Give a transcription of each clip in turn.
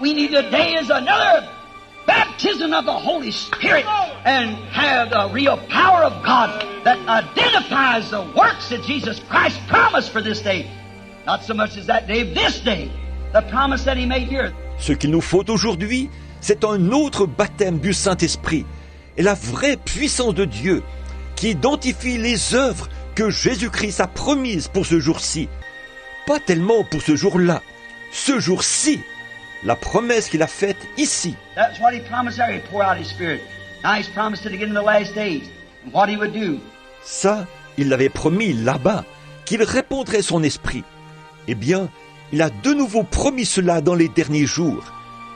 we need today is another baptism of the Holy Spirit and have the real power of God that identifies the works that Jesus Christ promised for this day. Not so much as that day, this day, the promise that He made here. Ce qu'il nous faut aujourd'hui, c'est un autre baptême du Saint-Esprit et la vraie puissance de Dieu qui identifie les œuvres que Jésus-Christ a promises pour ce jour-ci. Pas tellement pour ce jour-là, ce jour-ci. La promesse qu'il a faite ici. That's what He promised there. He'd pour out His Spirit. Now He's promised it again in the last days. And what He would do. Ça, il l'avait promis là-bas, qu'il répandrait son esprit. Eh bien, il a de nouveau promis cela dans les derniers jours,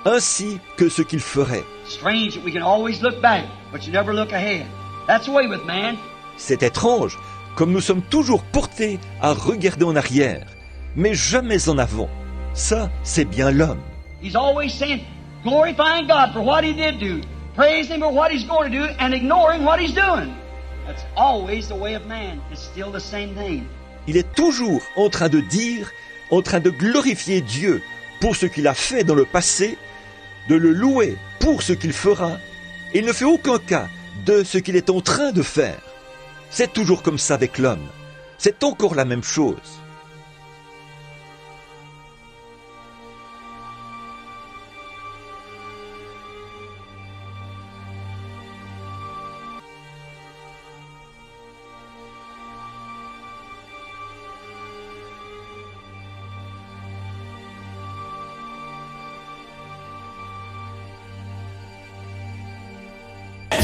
ainsi que ce qu'il ferait. Strange that we can always look back, but you never look ahead. That's the way with man. C'est étrange, comme nous sommes toujours portés à regarder en arrière, mais jamais en avant. Ça, c'est bien l'homme. He's always saying, glorifying God for what He did do, praising Him for what He's going to do, and ignoring what He's doing. That's always the way of man. It's still the same thing. Il est toujours en train de dire, en train de glorifier Dieu pour ce qu'il a fait dans le passé, de le louer pour ce qu'il fera, et il ne fait aucun cas de ce qu'il est en train de faire. C'est toujours comme ça avec l'homme. C'est encore la même chose.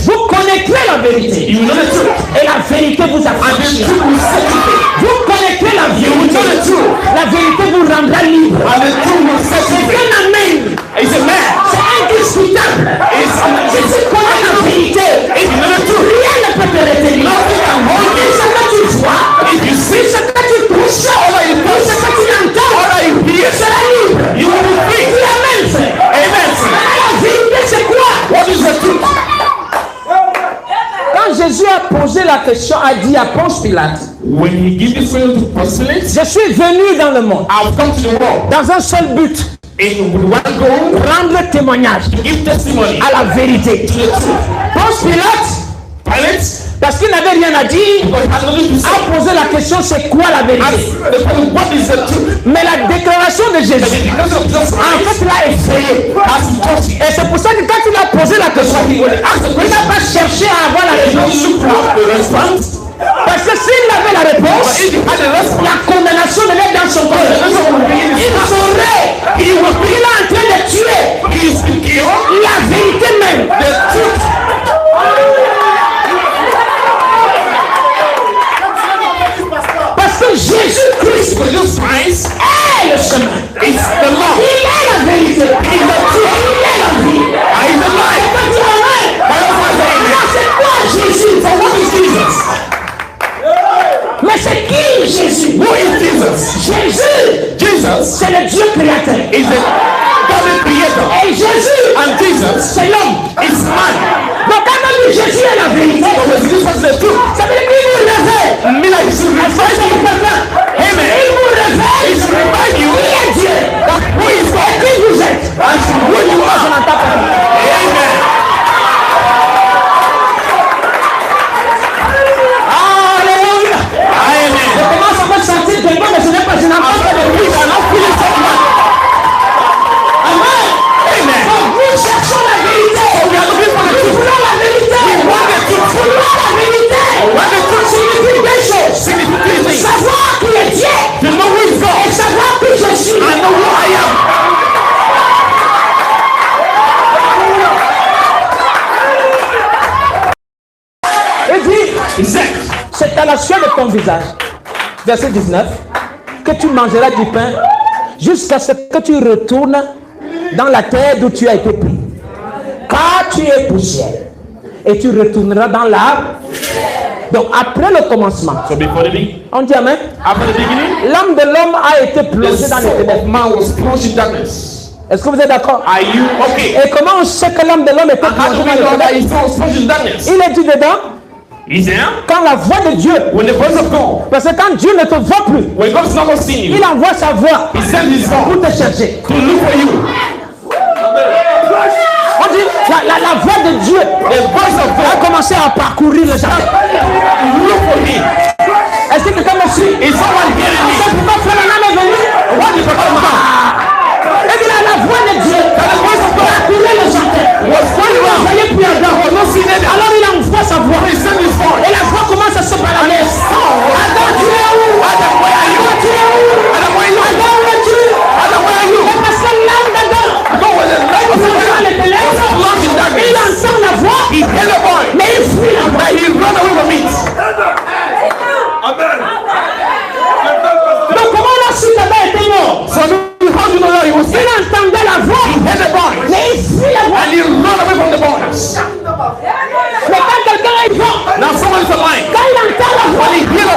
Vous connaîtrez la vérité. Et la vérité vous affranchira. Vous connaîtrez la vérité. La vérité vous rendra libre. C'est un amen. C'est indiscutable. Si tu connais la vérité, rien ne peut te retenir. Ce que tu vois, ce que tu touches, ce que tu entends, tu seras libre. Amen, frère. La vérité, c'est quoi? Quand Jésus a posé la question, a dit à Ponce Pilate, when he gave this question to Pilate, je suis venu dans le monde I've come to the world dans un seul but, in one goal, rendre témoignage give testimony à la vérité. to the truth. Ponce Pilate, parce qu'il n'avait rien à dire, a posé la question, c'est quoi la vérité? What is the truth? Mais la déclaration de Jésus, en fait, l'a effrayé. Et c'est pour ça que quand il a posé la question, il n'a pas cherché à avoir la réponse. Parce que s'il avait la réponse, la condamnation de l'être dans son cœur. Il saurait qu'il est en train de tuer la vérité même. Parce que Jésus-Christ est le chemin. Il est la vérité. Il est la vie. C'est quoi Jésus? Mais c'est qui Jésus? Who is Jesus? Jésus, c'est le Dieu créateur. Is the God creator. Et Jésus, And Jesus c'est l'homme. is man. Donc quand on dit Jésus est la vérité, ça veut dire qu'il vous révèle. Mean like he should remind you. Amen. Il vous révèle. He should remind you Qui est Dieu? who is God. Et qui vous êtes? And who you Moi, je are. n'entends pas. Amen. Alléluia. Amen. Je commence à me sentir de moi, mais je n'ai pas, je n'entends pas de bruit. Amen. Amen. Donc nous cherchons la vérité. Nous voulons la vérité. Nous voulons la vérité. Signifie deux choses. Savoir qui est Dieu. Et savoir qui je suis. I know who I am. Et dit, c'est à la sueur de ton visage, verset 19, que tu mangeras du pain jusqu'à ce que tu retournes dans la terre d'où tu as été pris. Car tu es poussière et tu retourneras dans l'arbre. Donc après le commencement, So before the beginning, on dit amen. after the beginning, L'âme de l'homme a été the plongée dans les soul of ténèbres. man was plunged in darkness. Est-ce que vous êtes d'accord? Are you okay? Et comment on sait que l'âme de l'homme était And how do plongée we dans know les that ténèbres? his soul was plunged in darkness? Il est dit dedans, Is there? quand la voix de Dieu, When the voice of God, parce que quand Dieu ne te voit plus, when God is not seeing il you, envoie sa voix He sends His pour voice te chercher. to look for you. la voix de Dieu a commencé à parcourir le jardin. Est-ce que quelqu'un me suit? C'est pourquoi frère Branham est venu. Et bien la voix de Dieu a parcouru le jardin. Alors il envoie sa voix. Et la voix commence à se balader. Adam, tu es où? Adam, où es-tu? Adam, où es-tu? Et parce que l'âme d'Adam dans les ténèbres, il entend la voix, mais il fuit la voix. Donc comment on a su qu'Adam était mort? Il entendait la voix, mais il fuit la voix. Mais quand quelqu'un est mort, quand il entend la voix, il ne fuit pas.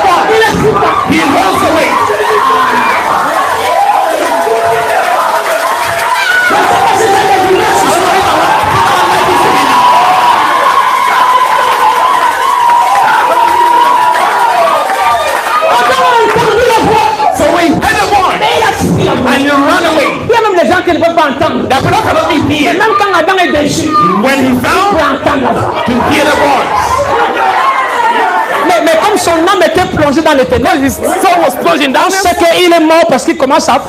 Il y a même des gens qui ne peuvent pas entendre. Et même quand Adam est déchu, il peut entendre la voix. Mais comme son âme était plongée dans les ténèbres, on sait qu'il est mort parce qu'il commence à...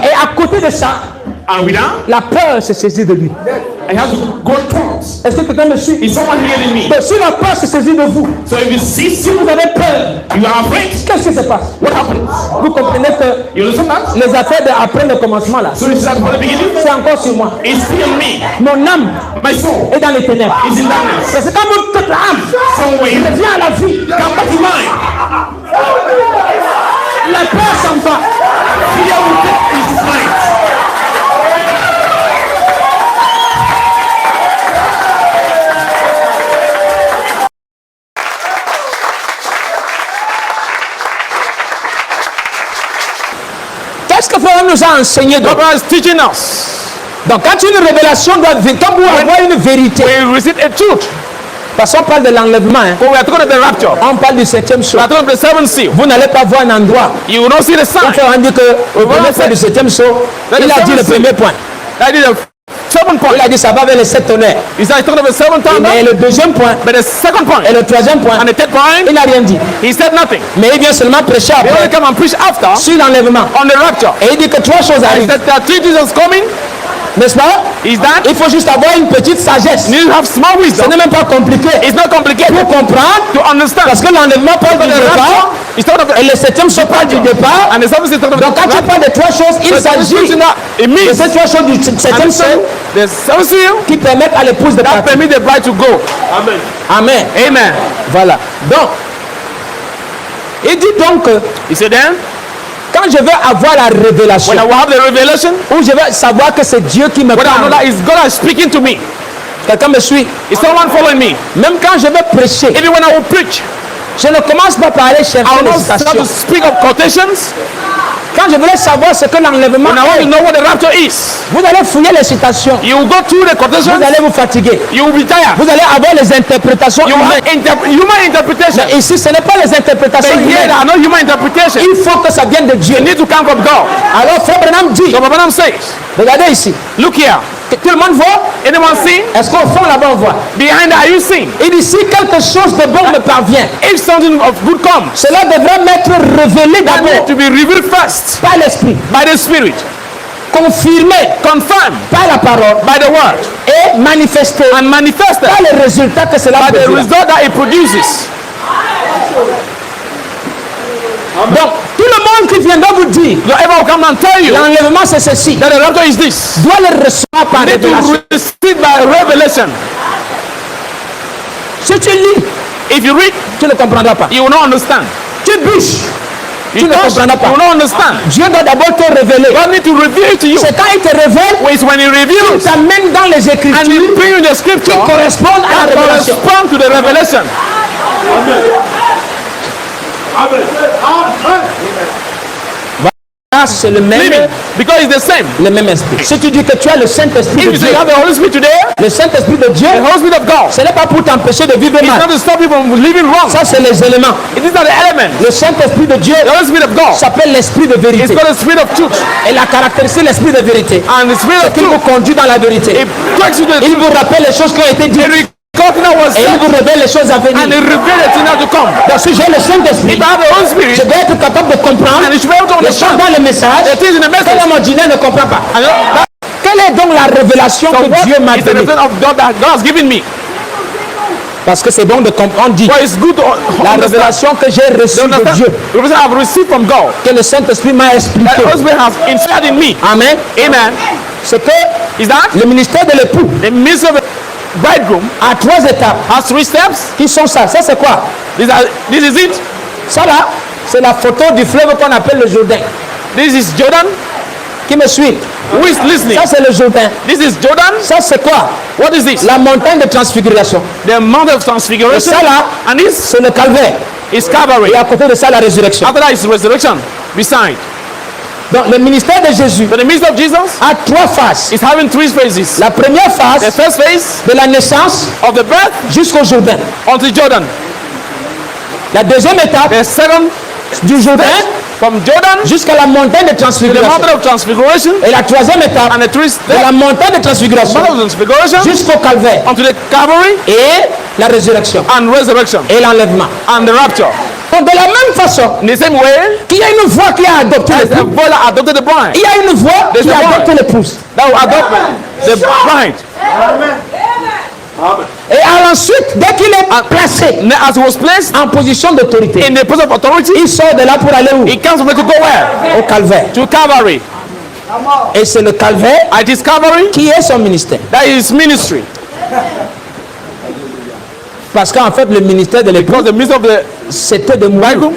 Et à côté de ça, la peur se saisit de lui. Est-ce que quelqu'un me suit? Donc, si la peur se saisit de vous, si vous avez peur, qu'est-ce qui se passe? Vous comprenez que les affaires après le commencement là, c'est encore sur moi. Mon âme est dans les ténèbres. Parce que quand toute l'âme revient à la vie, la peur s'en va. Qu'est-ce que Frère nous a enseigné? Donc quand une révélation doit venir, quand vous avez une vérité, parce qu'on parle de l'enlèvement, hein. On parle du 7e saut. Vous n'allez pas voir un endroit. On dit que vous voulez faire du 7e saut. Il a dit le premier point. Il a dit ça va vers les 7 tonnerres. Mais le deuxième point, et le troisième point, il n'a rien dit. Mais il vient seulement prêcher après sur l'enlèvement. Et il dit que 3 choses arrivent. N'est-ce pas? Il faut juste avoir une petite sagesse. Ce n'est même pas compliqué. Pour comprendre, parce que l'enlèvement parle du départ, et le 7e saut parle du départ. Donc quand tu parles de 3 choses, il s'agit de ces 3 choses du 7e saut qui permettent à l'épouse de partir. Amen. Voilà. Donc, il dit donc quand je veux avoir la révélation, ou je veux savoir que c'est Dieu qui me parle, quelqu'un me suit? Même quand je veux prêcher, je ne commence pas par aller chercher les citations. Quand je voulais savoir ce que l'enlèvement est, vous allez fouiller les citations. Vous allez vous fatiguer. Vous allez avoir les interprétations humaines. Mais ici, ce n'est pas les interprétations humaines. Il faut que ça vienne de Dieu. Alors, Frère Branham dit, regardez ici. Que tout le monde voit? Est-ce qu'au fond là-bas on voit? Il dit si quelque chose de bon me parvient, cela devrait m'être révélé d'abord par l'esprit, confirmé par la parole, et manifesté par les résultats que cela produit. Donc tout le monde qui viendra vous dire l'enlèvement c'est ceci, doit le recevoir par révélation. Si tu lis, tu ne comprendras pas. Tu bûches, tu ne comprendras pas. Dieu doit d'abord te révéler. C'est quand il te révèle, il t'amène dans les Écritures qui correspondent à la révélation. Car c'est le même, living because it's the same. le même esprit. Si tu dis que tu as le Saint-Esprit If de you Dieu, say you have the Holy Spirit today, le Saint-Esprit de Dieu, the Holy Spirit of God, ce n'est pas pour t'empêcher de vivre it's mal. not to stop you from living wrong. Ça, c'est les éléments. It is not the element. Le Saint-Esprit de Dieu The Holy Spirit of God s'appelle l'Esprit de is vérité. called the Spirit of truth. Et la caractéristique, l'Esprit de vérité, And the Spirit c'est of qu'il vous truth, conduit dans la vérité. it takes you to the Il truth. vous rappelle les choses qui ont été dites. It records what was Et il said. vous révèle les choses à And it venir. reveals the thing now to come. Donc si j'ai le Saint-Esprit, If I have the Holy je Spirit, dois être capable de comprendre and it should be able to les choses understand dans le message the things in the que message. mon ordinaire ne comprend pas. And that, Quelle est donc la révélation so que what Dieu m'a is the donnée? revelation of God that God has given me? Parce que c'est bon de comprendre. Dit Well, it's good to la understand. révélation que j'ai reçue de Understand Dieu, the revelation I've received from God. que le Saint-Esprit m'a That expliqué. the Holy Spirit has instilled in me. Amen. Amen. C'est que Is that le ministère de l'époux the ministry of the bridegroom a 3 étapes. has 3 steps? Qui sont ça? Ça c'est quoi? This is it. Ça là, c'est la photo du fleuve qu'on appelle le Jourdain. This is Jordan. Qui me suit? Who is listening? Ça c'est le Jourdain. This is Jordan. Ça c'est quoi? What is this? La montagne de transfiguration. The Mount of Et Transfiguration. ça là, And this c'est le calvaire. is Calvary. Et à côté de ça, la résurrection. After that is resurrection. Beside. Donc le ministère de Jésus But the ministry of Jesus a 3 phases. is having 3 phases. La première The phase, first phase de la naissance of the birth jusqu'au Jourdain. unto Jordan. La deuxième étape, The second du Jourdain from Jordan jusqu'à la montagne de to the transfiguration. Mountain of Transfiguration. Et la troisième étape, And the 3 de steps la montagne de transfiguration Mountain of Transfiguration jusqu'au calvaire. unto the Calvary Et la résurrection. and resurrection Et l'enlèvement. and the rapture. Donc de la même façon, In the same way, qu'il y a une voix qui a adopté as a l'époux, boy that adopted the bride, il y a une voix There's qui a a voice. adopté l'épouse. that will adopt the bride. Et ensuite, dès qu'il est placé And as he was placed en position d'autorité, in the place of authority, il sort de là pour aller où? he comes from there to go where? Au calvaire. To Calvary. Et c'est le calvaire At his Calvary, qui est son ministère. that is his ministry. Parce qu'en fait, le ministère de l'époux, Because the ministry of the c'était de mourir. bridegroom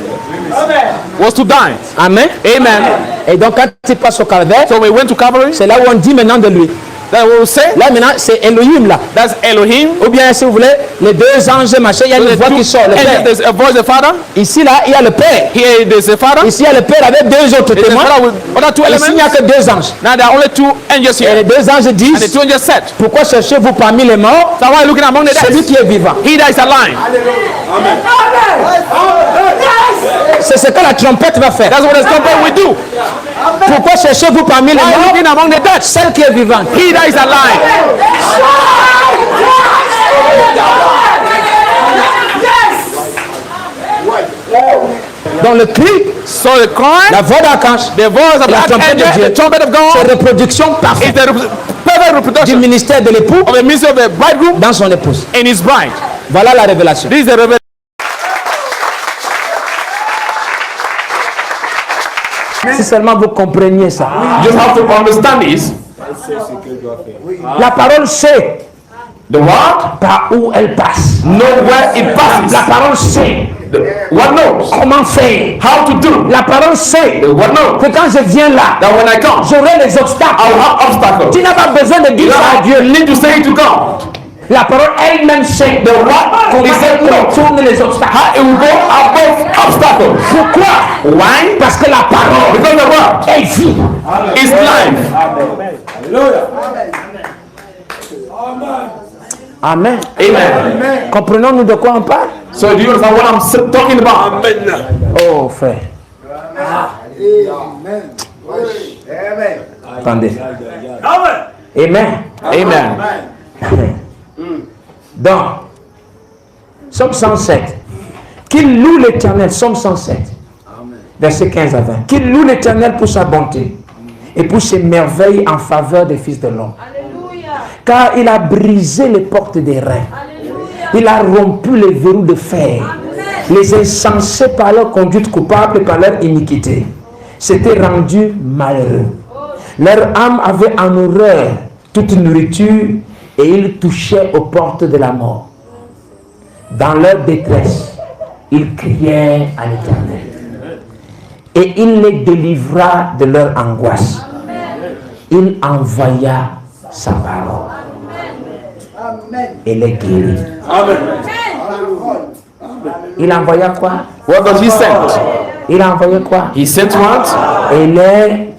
was to die. Amen. Amen. Et donc, quand il passe au calvaire, So we went to Calvary. c'est là où on dit maintenant de lui. That we will say Là, maintenant, c'est Elohim, là. that's Elohim. Ou bien, si vous voulez, les 2 anges, machin, il y a une voix qui sort, le And Père. there's a voice, the Father. Ici, là, il y a le Père. Here there's the Father. Ici, il y a le Père avec 2 autres There's the témoins. Father with other 2 Ici, il n'y a elements. que 2 anges. Now there are only 2 angels Et here. les 2 anges And the disent, 2 angels said, pourquoi cherchez-vous parmi les morts so why are you looking among the celui dead? qui est vivant? He that is alive. C'est ce que la trompette va faire. That's what the trumpet will do. Pourquoi cherchez-vous parmi les Why are you morts looking among the dead? celle qui est vivante? He that is alive. Dans le cri, So the cry, la voix d'archange, the voice of la the trompette de archangel, Dieu, the trumpet of c'est God reproduction is parfaite the perfect du reproduction ministère de l'époux of the ministry of the bridegroom dans son épouse. and his bride. Voilà la révélation. This is the revelation. Si seulement vous compreniez ça. You just have to understand this. La parole sait The word par où elle passe. know where it passes. La parole sait The word knows comment faire. how to do. La parole sait The word knows que quand je viens là, that when I come, j'aurai les obstacles. I will have obstacles. Tu n'as pas besoin de You dire ça à Dieu. need to say it to God. La parole elle-même sait The word comment is said elle no. contourne les obstacles. It will go above obstacles. Pourquoi? Why? Parce que la parole Because the word est vie. is life. Amen. Amen. Comprenons-nous de quoi on parle? So do you understand what I'm talking about? Oh frère. Attendez. Amen. Amen. Donc, Somme 107. Qu'il loue l'Éternel, Somme 107. Verset 15 à 20. Qu'il loue l'Éternel pour sa bonté et pour ses merveilles en faveur des fils de l'homme. Car il a brisé les portes des reins. Il a rompu les verrous de fer. Les insensés par leur conduite coupable et par leur iniquité s'étaient rendus malheureux. Leur âme avait en horreur toute nourriture et ils touchaient aux portes de la mort. Dans leur détresse, ils criaient à l'Éternel. Et il les délivra de leur angoisse. Il envoya sa parole. Et les guérit. Il envoya quoi? What does he send? Il a envoyé quoi? He sent what? Et les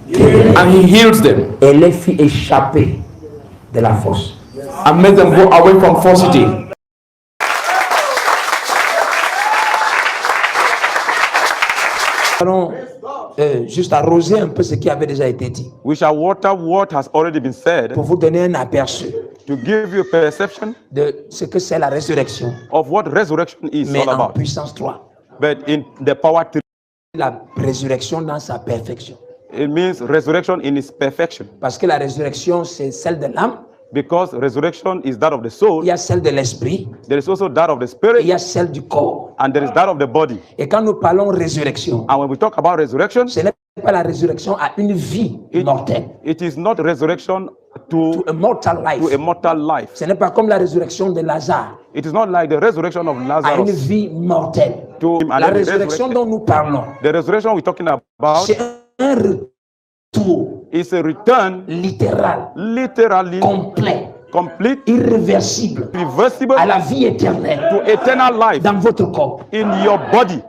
And he healed them et les fit échapper de la fosse. and made them go away from falsity. Allons juste arroser un peu ce qui avait déjà été dit We shall water what has already been said pour vous donner un aperçu to give you a perception de ce que c'est la résurrection, of what resurrection is mais all en about. puissance 3. But in the power 3, La résurrection dans sa perfection. it means resurrection in its perfection. Parce que la résurrection, c'est celle de l'âme, Because resurrection is that of the soul, il y a celle de l'esprit, there is also that of the et il spirit, y a celle du corps. and there is that of the body. Et quand nous parlons résurrection, And when we talk about resurrection, ce n'est pas la résurrection à une vie mortelle, it is not resurrection to a mortal life. a mortal life. Ce n'est pas comme la résurrection de Lazare It is not like the resurrection of à une Lazarus. vie mortelle. To La résurrection dont nous parlons, the resurrection we're talking about c'est un retour is a return, littéral, literally complet, complete, irréversible reversible à la vie éternelle to eternal life dans votre corps. in your body.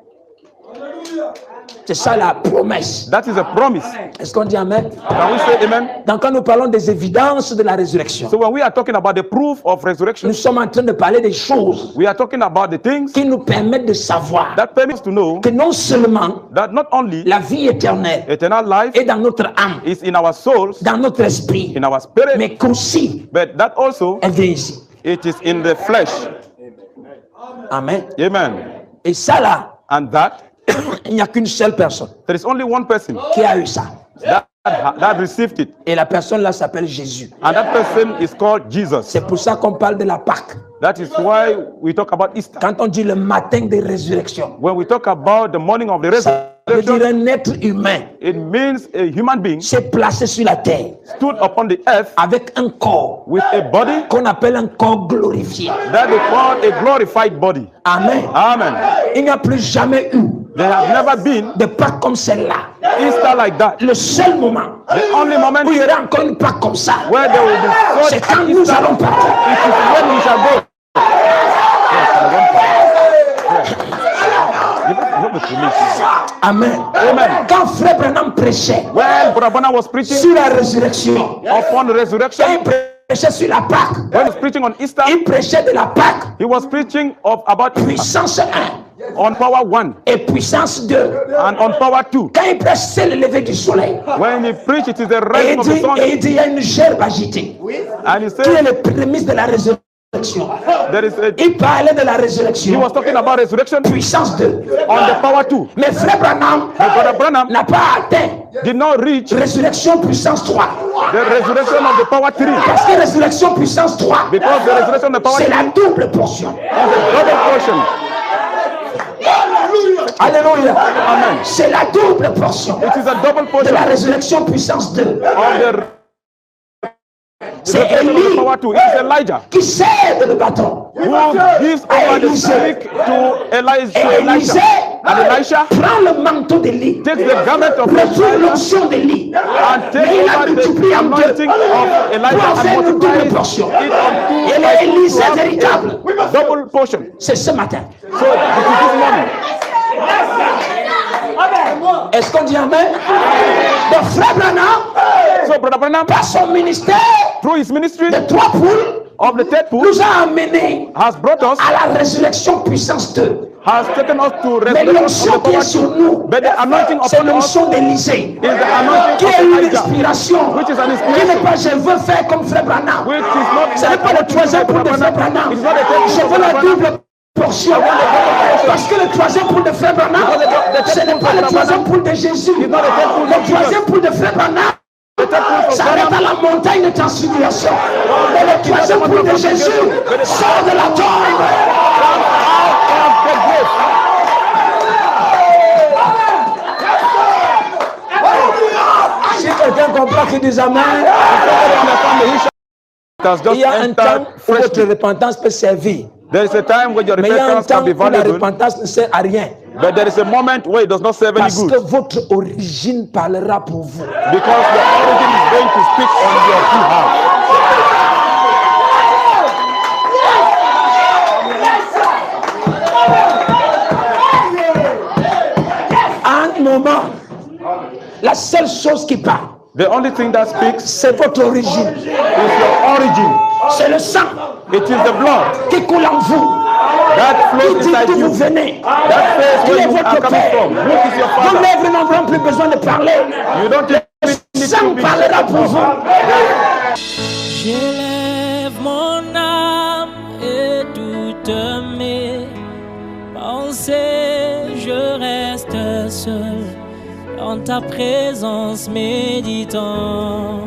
C'est ça la promesse. That is a promise. Est-ce qu'on dit amen? Can we say amen? Donc quand nous parlons des évidences de la résurrection, So when we are talking about the proof of resurrection, nous sommes en train de parler des choses we are talking about the things qui nous permettent de savoir that permits to know que non seulement that not only la vie éternelle eternal life est dans notre âme, is in our souls, dans notre esprit, in our spirit, mais qu'aussi but that also elle vient ici. it is in the flesh. Amen. Amen. Et ça là, And that il n'y a qu'une seule personne there is only one person qui a eu ça. that received it, Et la personne là s'appelle Jésus. and that person is called Jesus. C'est pour ça qu'on parle de la Pâque. That is why we talk about Easter. Quand on dit le matin de résurrection, When we talk about the morning of the ça veut dire resurrection, un être humain it means a human being s'est placé sur la terre stood upon the earth avec un corps with a body qu'on appelle un corps glorifié. that they call a glorified body. Amen. Amen. Il n'y a plus jamais eu There has never been de Pâques comme celle-là. Easter like that. Le seul moment The only moment où il y aura encore une Pâque comme ça, where there will be c'est such quand an nous Easter, allons partir. it is when we shall go. Amen. Amen. Quand Frère Branham prêchait When Brother Branham was preaching sur la résurrection, upon quand resurrection, il prêchait sur la Pâque, when he was preaching on Easter, il prêchait de la Pâque, he was preaching about puissance 1 on power 1 et puissance 2. and on power 2. Quand il prêche, c'est le lever du soleil. When he preached, it is the Et rising of the sun. il dit, il y a une gerbe agitée And he qui est said, le prémisse de la résurrection. there is a, Il parlait de la he résurrection, was talking about resurrection puissance 2. on the power 2. Mais Frère Branham But Brother Branham n'a pas atteint did not reach résurrection puissance 3. the resurrection of the power 3, Parce que résurrection puissance 3, because the resurrection of the power c'est 3 la double portion. is a double portion. Alléluia. Amen. C'est la double portion It is a double de portion la résurrection puissance 2. of the C'est resurrection of the Élie power 2. It is Elijah qui cède le bâton. who gives over the stick to Elijah. Et Élisée And Elisha prend le manteau d'Élie, takes the garment of reçoit Elijah l'onction d'Élie. and Mais takes il a over the multiplié en deux anointing of Elijah pour faire and une double multiplies portion. it on two. Et le Élisée véritable, Double portion. c'est ce matin. So it is this morning. Est-ce qu'on dit amen? Donc Frère Branham, So Brother Branham, par son ministère through his ministry de 3 poules, of the third pool, nous a amenés has brought us, à la résurrection puissance 2. has taken us to Mais resurrection l'onction of the qui est power sur 2. nous, But the anointing c'est upon us l'onction d'Élisée, is the anointing qui of est une Elijah, inspiration, which is an qui n'est inspiration, pas je veux faire comme Frère Branham. which is not. Ce n'est pas le troisième poule de Frère Branham. It is not the third Je pool veux of la Brother Branham. double portion. Parce que le troisième poule de Frère Branham, ce n'est pas le troisième poule de Jésus. Le troisième poule de Frère Branham s'arrête à la montagne de transfiguration. Mais le troisième poule de Jésus sort de la tombe. Si quelqu'un comprend qu'il dit amen, il y a un temps où votre repentance peut servir. There is a time when your Mais il y a un repentance can temps be où la valuable, repentance ne sert à rien. but there is a moment where it does not serve any Parce good, que votre origine parlera pour vous. because the origin is going to speak on your behalf. moment, la seule chose qui parle, The only thing that speaks c'est votre origine. is your origin. C'est le sang It is the blood qui coule en vous. that Qui flows dit inside d'où you. vous venez. That says Qui where est you are votre coming père. from. Who is your Vos father? lèvres n'auront plus besoin de parler. You don't even Le need sang to be parlera pour vous. J'élève mon âme et toutes mes pensées, je reste seul en ta présence méditant.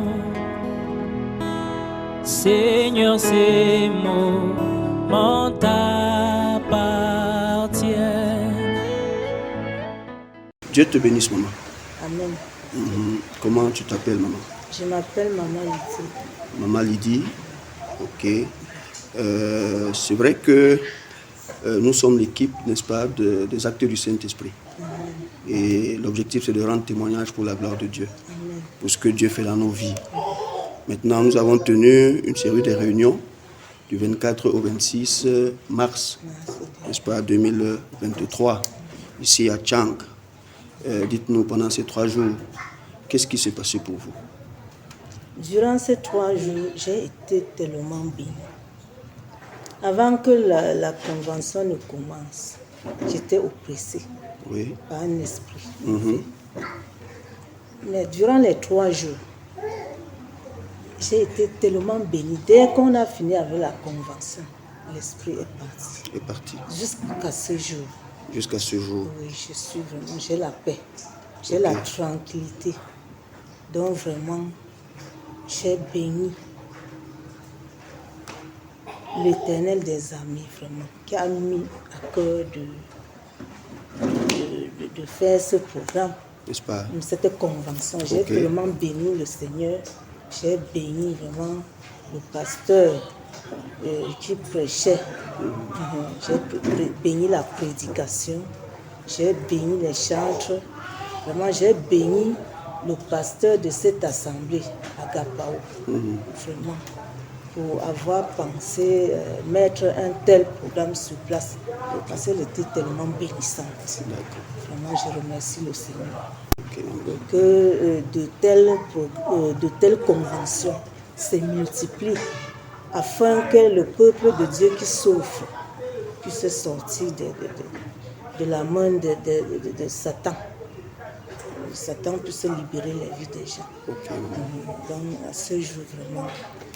Seigneur, ces mots m'en t'appartiennent. Dieu te bénisse, maman. Amen. Comment tu t'appelles, maman? Je m'appelle Maman Lydie. Maman Lydie. Ok. C'est vrai que nous sommes l'équipe, n'est-ce pas, des acteurs du Saint-Esprit. Et l'objectif, c'est de rendre témoignage pour la gloire de Dieu, pour ce que Dieu fait dans nos vies. Maintenant, nous avons tenu une série de réunions du 24 au 26 mars, n'est-ce pas, 2023, ici à Tchang. Dites-nous, pendant ces 3 jours, qu'est-ce qui s'est passé pour vous? Durant ces 3 jours, j'ai été tellement bénie. Avant que la convention ne commence, j'étais oppressée Oui. par un esprit. Mais durant les 3 jours, j'ai été tellement bénie. Dès qu'on a fini avec la convention, l'esprit est parti. Est parti. Jusqu'à ce jour. Jusqu'à ce jour. Oui, je suis vraiment, j'ai la paix, j'ai la tranquillité. Donc vraiment, j'ai béni l'Éternel des armées, vraiment, qui a mis à cœur de faire ce programme, N'est-ce pas? cette convention. J'ai vraiment béni le Seigneur, j'ai béni vraiment le pasteur qui prêchait, j'ai béni la prédication, j'ai béni les chantres, vraiment j'ai béni le pasteur de cette assemblée, Agapao, vraiment, pour avoir pensé mettre un tel programme sur place, parce qu'elle était tellement bénissante. Vraiment, je remercie le Seigneur. Que de telles conventions se multiplient afin que le peuple de Dieu qui souffre puisse sortir de la main de Satan. Satan puisse libérer la vie des gens. Donc à ce jour, vraiment,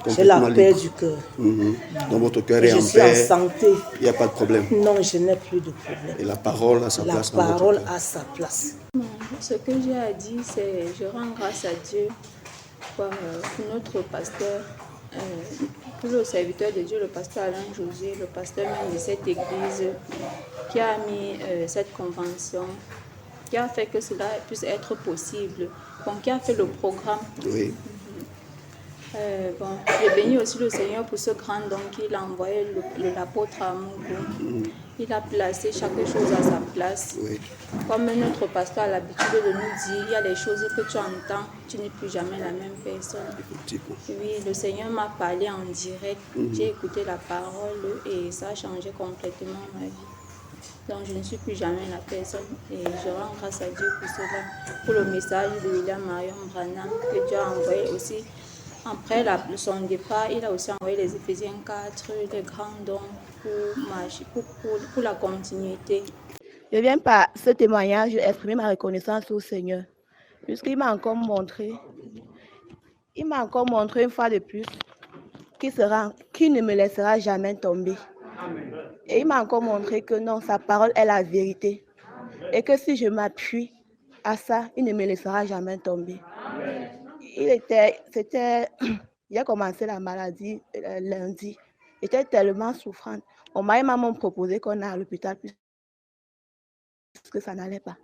j'ai la paix du cœur. Dans votre cœur est en paix. Je suis en santé. Il n'y a pas de problème. Non, je n'ai plus de problème. Et la parole a sa place dans votre La parole cœur. a sa place. Ce que j'ai à dire, c'est je rends grâce à Dieu pour notre pasteur, pour le serviteur de Dieu, le pasteur Alain José, le pasteur même de cette église, qui a mis cette convention, qui a fait que cela puisse être possible, qui a fait le programme. Oui. J'ai béni aussi le Seigneur pour ce grand don qu'il a envoyé, l'apôtre Amougou. Il a placé chaque chose à sa place. Oui. Comme notre pasteur a l'habitude de nous dire, il y a des choses que tu entends, tu n'es plus jamais la même personne. Oui, le Seigneur m'a parlé en direct, j'ai écouté la parole et ça a changé complètement ma vie. Donc je ne suis plus jamais la personne et je rends grâce à Dieu pour cela, pour le message de William Marion Branham que Dieu a envoyé aussi. Après son départ, il a aussi envoyé les Éphésiens 4, les grands dons pour la continuité. Je viens par ce témoignage exprimer ma reconnaissance au Seigneur, puisqu'il m'a encore montré une fois de plus qu'il ne me laissera jamais tomber. Et il m'a encore montré que non, sa parole est la vérité. Et que si je m'appuie à ça, il ne me laissera jamais tomber. Il a commencé la maladie lundi. J'étais tellement souffrante. On m'a même proposé qu'on aille à l'hôpital puisque ça n'allait pas.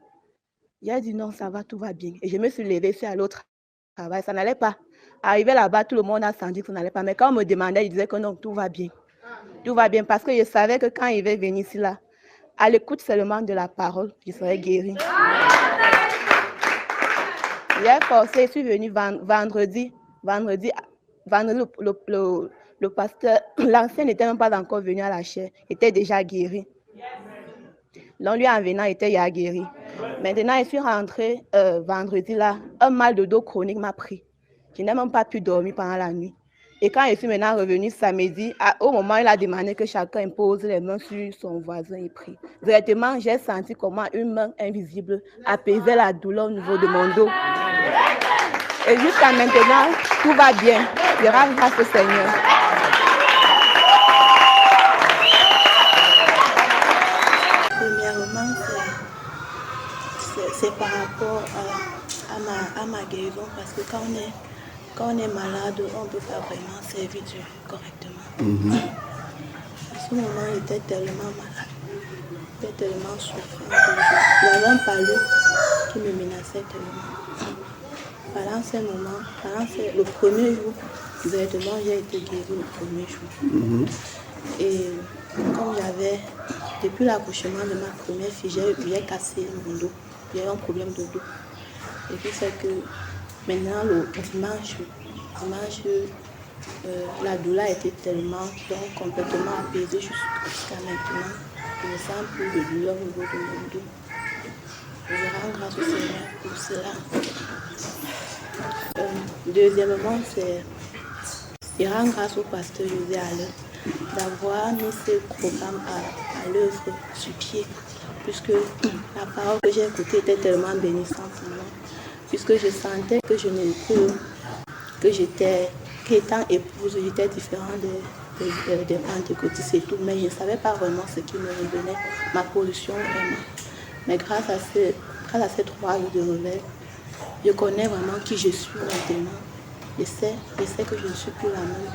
Il a dit non, ça va, tout va bien. Et je me suis levée à l'autre travail, ça n'allait pas. Arrivé là-bas, tout le monde a senti que ça n'allait pas. Mais quand on me demandait, je disais que non, tout va bien. Tout va bien parce que je savais que quand il va venir ici, là, à l'écoute seulement de la parole, je serais guérie. J'ai forcé, je suis venue vendredi, le pasteur, l'ancien n'était même pas encore venu à la chaire, il était déjà guéri. Donc lui en venant, il était déjà guéri. Maintenant, je suis rentrée vendredi là. Un mal de dos chronique m'a pris. Je n'ai même pas pu dormir pendant la nuit. Et quand je suis maintenant revenue samedi, au moment où il a demandé que chacun impose les mains sur son voisin et prie, directement, j'ai senti comment une main invisible apaisait la douleur au niveau de mon dos. Et jusqu'à maintenant, tout va bien. Je rends grâce au Seigneur. Premièrement, c'est par rapport à ma guérison, parce que quand on est malade, on ne peut pas vraiment servir Dieu correctement. À ce moment, j'étais tellement malade, j'étais tellement souffrant. Il y avait un palud qui me menaçait tellement. Pendant ce moment, le premier jour, directement, j'ai été guérie le premier jour. Et comme depuis l'accouchement de ma première fille, j'ai cassé mon dos. J'ai un problème de dos. Et puis c'est que maintenant, le dimanche, la douleur était tellement, donc complètement apaisée jusqu'à maintenant. Je ne sens plus de douleur au niveau de mon dos. Je rends grâce au Seigneur pour cela. Deuxièmement, je rends grâce au pasteur José Alain d'avoir mis ce programme à l'œuvre sur pied, puisque la parole que j'ai écoutée était tellement bénissante pour moi, puisque je sentais qu'étant épouse, j'étais différente des pentecôtistes et tout, mais je ne savais pas vraiment ce qui me revenait, ma position vraiment. Mais grâce à ces 3 jours de réveil, je connais vraiment qui je suis maintenant. Je sais que je ne suis plus la même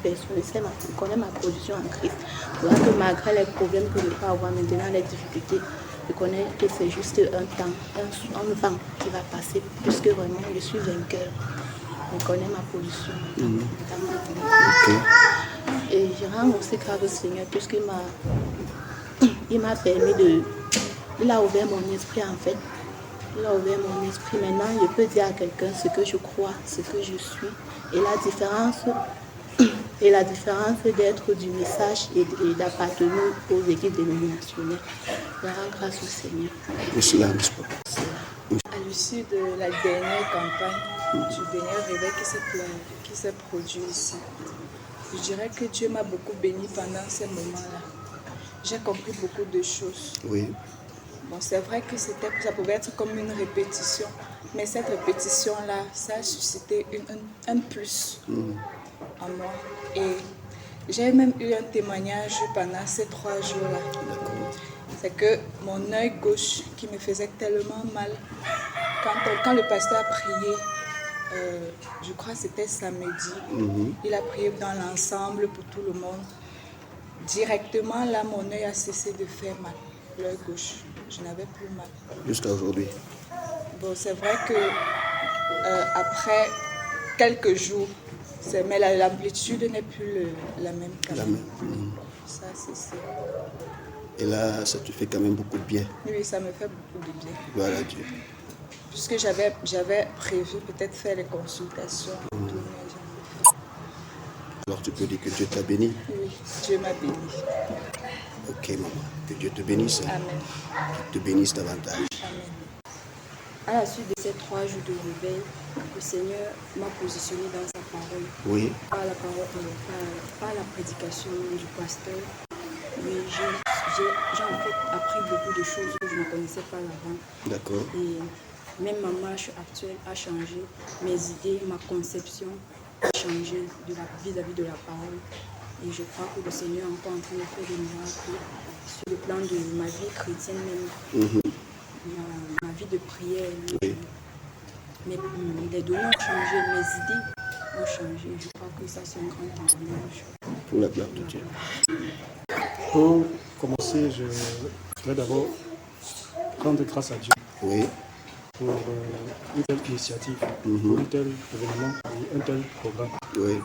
personne. Je connais ma position en Christ. Voilà que malgré les problèmes que je peux avoir maintenant, les difficultés, je connais que c'est juste un temps, un vent qui va passer, puisque vraiment je suis vainqueur. Je connais ma position dans ma vie. Et je rends aussi grâce au Seigneur, puisqu'il m'a permis il a ouvert mon esprit en fait. Il a ouvert mon esprit. Maintenant, je peux dire à quelqu'un ce que je crois, ce que je suis. Et la différence d'être du message et d'appartenir aux équipes dénominationnelles. Je rends grâce au Seigneur. À l'issue de la dernière campagne, du dernier réveil qui s'est produit ici, je dirais que Dieu m'a beaucoup béni pendant ces moments-là. J'ai compris beaucoup de choses. Oui. Bon, c'est vrai que ça pouvait être comme une répétition, mais cette répétition-là, ça a suscité un plus en moi. Et j'ai même eu un témoignage pendant ces 3 jours-là. C'est que mon œil gauche qui me faisait tellement mal, quand le pasteur a prié, je crois que c'était samedi, il a prié dans l'ensemble pour tout le monde. Directement là, mon œil a cessé de faire mal, l'œil gauche. Je n'avais plus mal. Jusqu'à aujourd'hui. Bon, c'est vrai que après quelques jours, mais l'amplitude n'est plus la même. Ça, c'est. Et là, ça te fait quand même beaucoup de bien. Oui, ça me fait beaucoup de bien. Voilà Dieu. Puisque j'avais prévu peut-être faire les consultations. Alors tu peux dire que Dieu t'a béni. Oui, Dieu m'a béni. Ok maman, que Dieu te bénisse. Amen. Qu'il te bénisse davantage. Amen. À la suite de ces 3 jours de réveil, le Seigneur m'a positionné dans sa parole. Oui. Par la prédication du pasteur. Mais j'ai en fait appris beaucoup de choses que je ne connaissais pas avant. D'accord. Et même ma marche actuelle a changé. Mes idées, ma conception a changé vis-à-vis de la parole. Et je crois que le Seigneur est encore en train de faire des miracles sur le plan de ma vie chrétienne même. Ma vie de prière. Oui. Les données ont changé, mes idées ont changé. Je crois que ça c'est un grand témoignage. Pour la gloire de Dieu. Pour commencer, je voudrais d'abord rendre grâce à Dieu. Oui. Pour une telle initiative, pour un tel événement et un tel programme. Oui.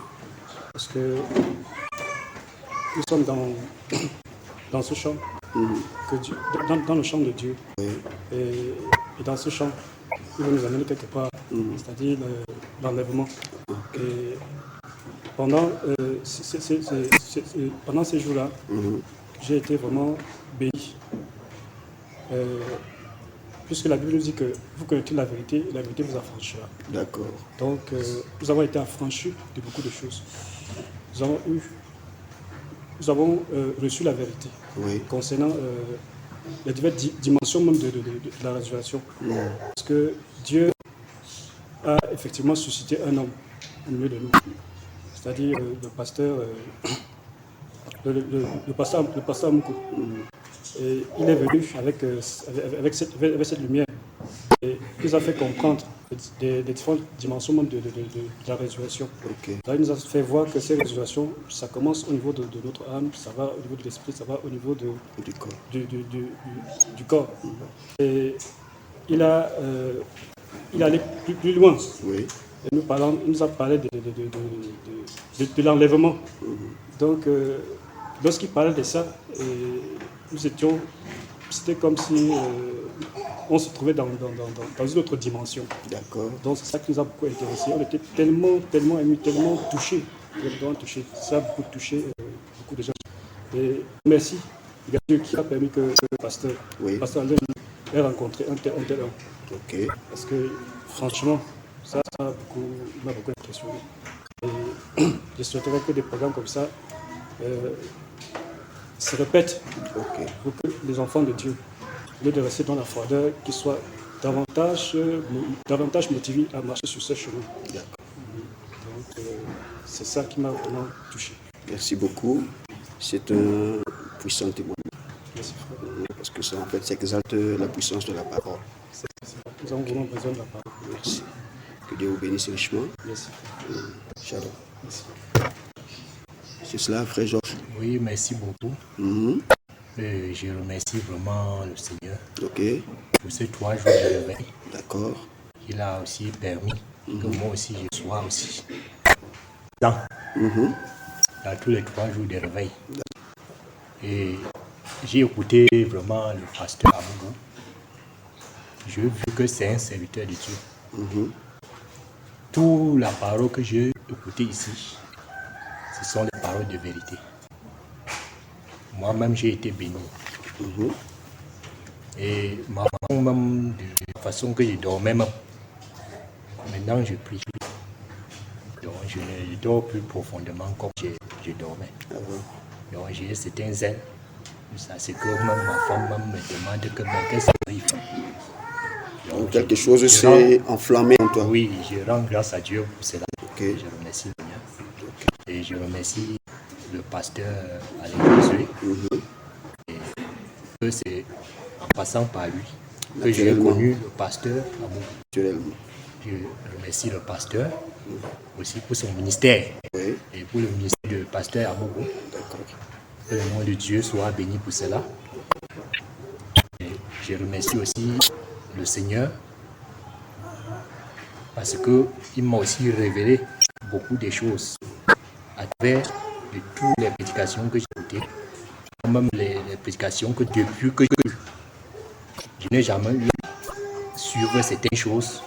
Parce que nous sommes dans ce champ, que Dieu, dans le champ de Dieu. Oui. Et dans ce champ, il va nous amener quelque part, c'est-à-dire l'enlèvement. Et pendant ces jours-là, j'ai été vraiment béni. puisque la Bible nous dit que vous connaissez la vérité vous affranchira. D'accord. Donc, nous avons été affranchis de beaucoup de choses. Nous avons reçu la vérité concernant les diverses dimensions même de la résurrection. Parce que Dieu a effectivement suscité un homme au milieu de nous. C'est-à-dire le pasteur Amoukou. Et il est venu avec cette lumière. Et il nous a fait comprendre des différentes dimensions même de la résurrection. Là, il nous a fait voir que ces résurrections, ça commence au niveau de notre âme, ça va au niveau de l'esprit, ça va au niveau du corps. Et il allait plus loin. Et il nous a parlé de l'enlèvement. Donc, lorsqu'il parlait de ça, c'était comme si on se trouvait dans une autre dimension. D'accord. Donc c'est ça qui nous a beaucoup intéressés. On était tellement émus, tellement touchés. Ça a beaucoup touché beaucoup de gens. Et merci, Dieu qui a permis que le pasteur Alain ait rencontré un tel homme. Ok. Parce que franchement, ça m'a beaucoup impressionné. Et je souhaiterais que des programmes comme ça se répètent pour que les enfants de Dieu, au lieu de rester dans la froideur, qu'ils soient davantage motivés à marcher sur ce chemin. Donc, c'est ça qui m'a vraiment touché. Merci beaucoup. C'est un puissant témoignage. Merci, frère. Parce que ça, en fait, ça exalte la puissance de la parole. Nous avons vraiment besoin de la parole. Merci. Que Dieu vous bénisse richement. Merci. Shalom. Merci. C'est cela, frère Georges. Oui, merci beaucoup. Je remercie vraiment le Seigneur pour ces 3 jours de réveil. D'accord. Il a aussi permis que moi aussi je sois aussi dans tous les 3 jours de réveil. Et j'ai écouté vraiment le pasteur Amougou. J'ai vu que c'est un serviteur de Dieu. Toute la parole que j'ai écoutée ici, ce sont les paroles de vérité. Moi-même, j'ai été béni. Et ma maman, même de la façon que je dormais, même, maintenant je prie. Donc je ne dors plus profondément comme je dormais. Donc j'ai certains zèle. C'est que même ma femme même me demande qu'est-ce qui arrive. Donc quelque chose s'est enflammé en toi. Oui, je rends grâce à Dieu pour cela. Je remercie le Seigneur. Et je remercie le pasteur Alain Josué. Et que c'est en passant par lui que j'ai connu le pasteur Amougou. Je remercie le pasteur aussi pour son ministère et pour le ministère du pasteur Amougou. Que le nom de Dieu soit béni pour cela. Et je remercie aussi le Seigneur parce qu'il m'a aussi révélé beaucoup de choses à travers de toutes les prédications que j'ai écoutées, même les prédications que depuis que je n'ai jamais eu suivre certaines choses,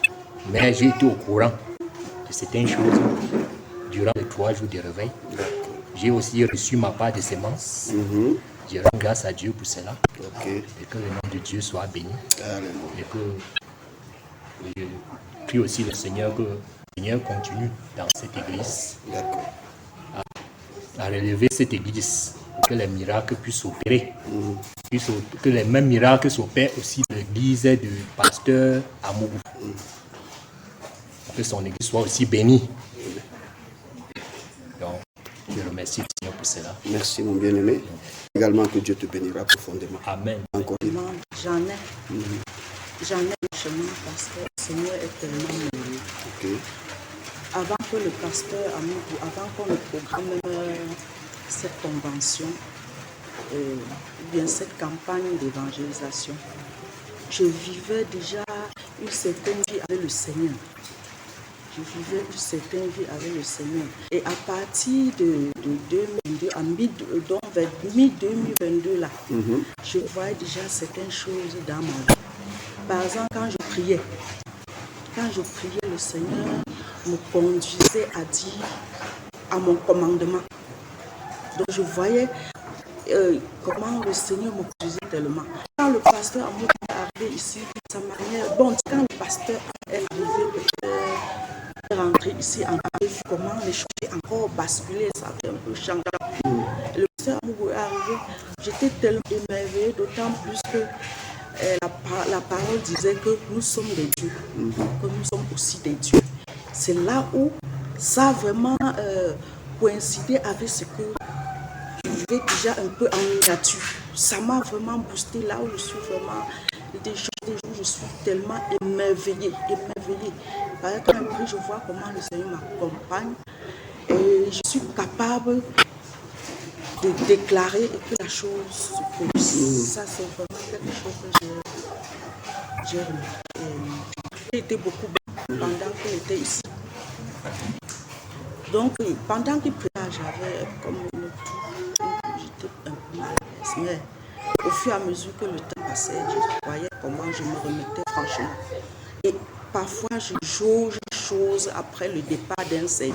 mais j'ai été au courant de certaines choses durant les 3 jours de réveil. J'ai aussi reçu ma part de sémences. Je rends grâce à Dieu pour cela. Et que le nom de Dieu soit béni. Et que je prie aussi le Seigneur que le Seigneur continue dans cette église à relever cette église pour que les miracles puissent opérer. Que les mêmes miracles s'opèrent aussi de l'église du pasteur Amougou. Que son église soit aussi bénie. Donc, je remercie le Seigneur pour cela. Merci mon bien-aimé. Également que Dieu te bénira profondément. Amen. Encore. J'en ai le chemin parce que le Seigneur est tellement merveilleux. Avant que le pasteur Amougou, avant qu'on ne programme cette convention, ou bien cette campagne d'évangélisation, je vivais déjà une certaine vie avec le Seigneur. Et à partir de 2022, vers mi-2022, là, je voyais déjà certaines choses dans ma vie. Par exemple, quand je priais, le Seigneur me conduisait à dire à mon commandement. Donc je voyais comment le Seigneur me conduisait tellement. Quand le pasteur Amougou est regardé ici, sa manière. Bon, quand le pasteur est arrivé, est rentré ici, on a vu comment les choses ont encore basculé, ça a fait un peu changé. Le pasteur Amougou est arrivé, j'étais tellement émerveillée, d'autant plus que la parole disait que nous sommes des dieux, que nous sommes aussi des dieux. C'est là où ça a vraiment coïncidé avec ce que je vivais déjà un peu en miniature. Ça m'a vraiment boosté là où je suis vraiment. Des jours, je suis tellement émerveillée. Par exemple, je vois comment le Seigneur m'accompagne et je suis capable de déclarer et que la chose se produise. Ça, c'est vraiment quelque chose que j'ai remarqué. J'ai été beaucoup pendant qu'il était ici. Donc, pendant qu'il priait, j'avais comme une toux, j'étais un peu mal à l'aise. Mais au fur et à mesure que le temps passait, je voyais comment je me remettais franchement. Et parfois, je jauge les choses après le départ d'un CD.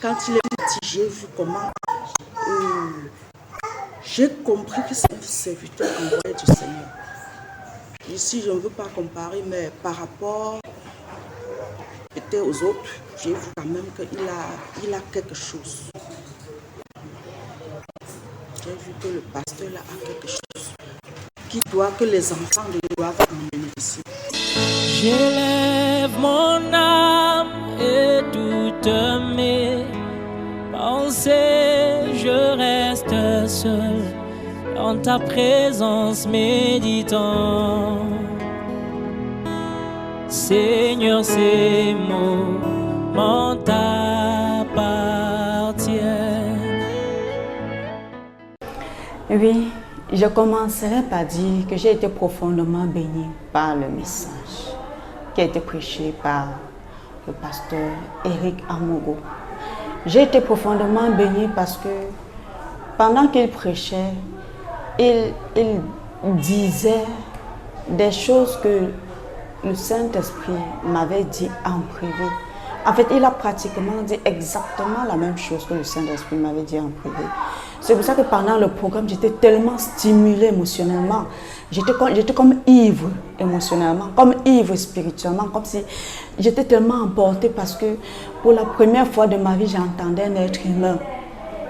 Quand il est petit, j'ai vu comment j'ai compris que c'est un serviteur envoyé du Seigneur. Ici, je ne veux pas comparer, mais par rapport peut-être aux autres, j'ai vu quand même qu'il a quelque chose. J'ai vu que le pasteur là a quelque chose que les enfants doivent en bénéficier. J'élève mon âme et toutes mes pensées, je reste seul en ta présence méditant. Seigneur, ces mots m'appartiennent. Oui, je commencerai par dire que j'ai été profondément bénie par le message qui a été prêché par le pasteur Éric Amougou. J'ai été profondément bénie parce que pendant qu'il prêchait, il disait des choses que le Saint-Esprit m'avait dit en privé. En fait, il a pratiquement dit exactement la même chose que le Saint-Esprit m'avait dit en privé. C'est pour ça que pendant le programme, j'étais tellement stimulée émotionnellement. J'étais comme ivre émotionnellement, comme ivre spirituellement, comme si j'étais tellement emportée parce que pour la première fois de ma vie, j'entendais un être humain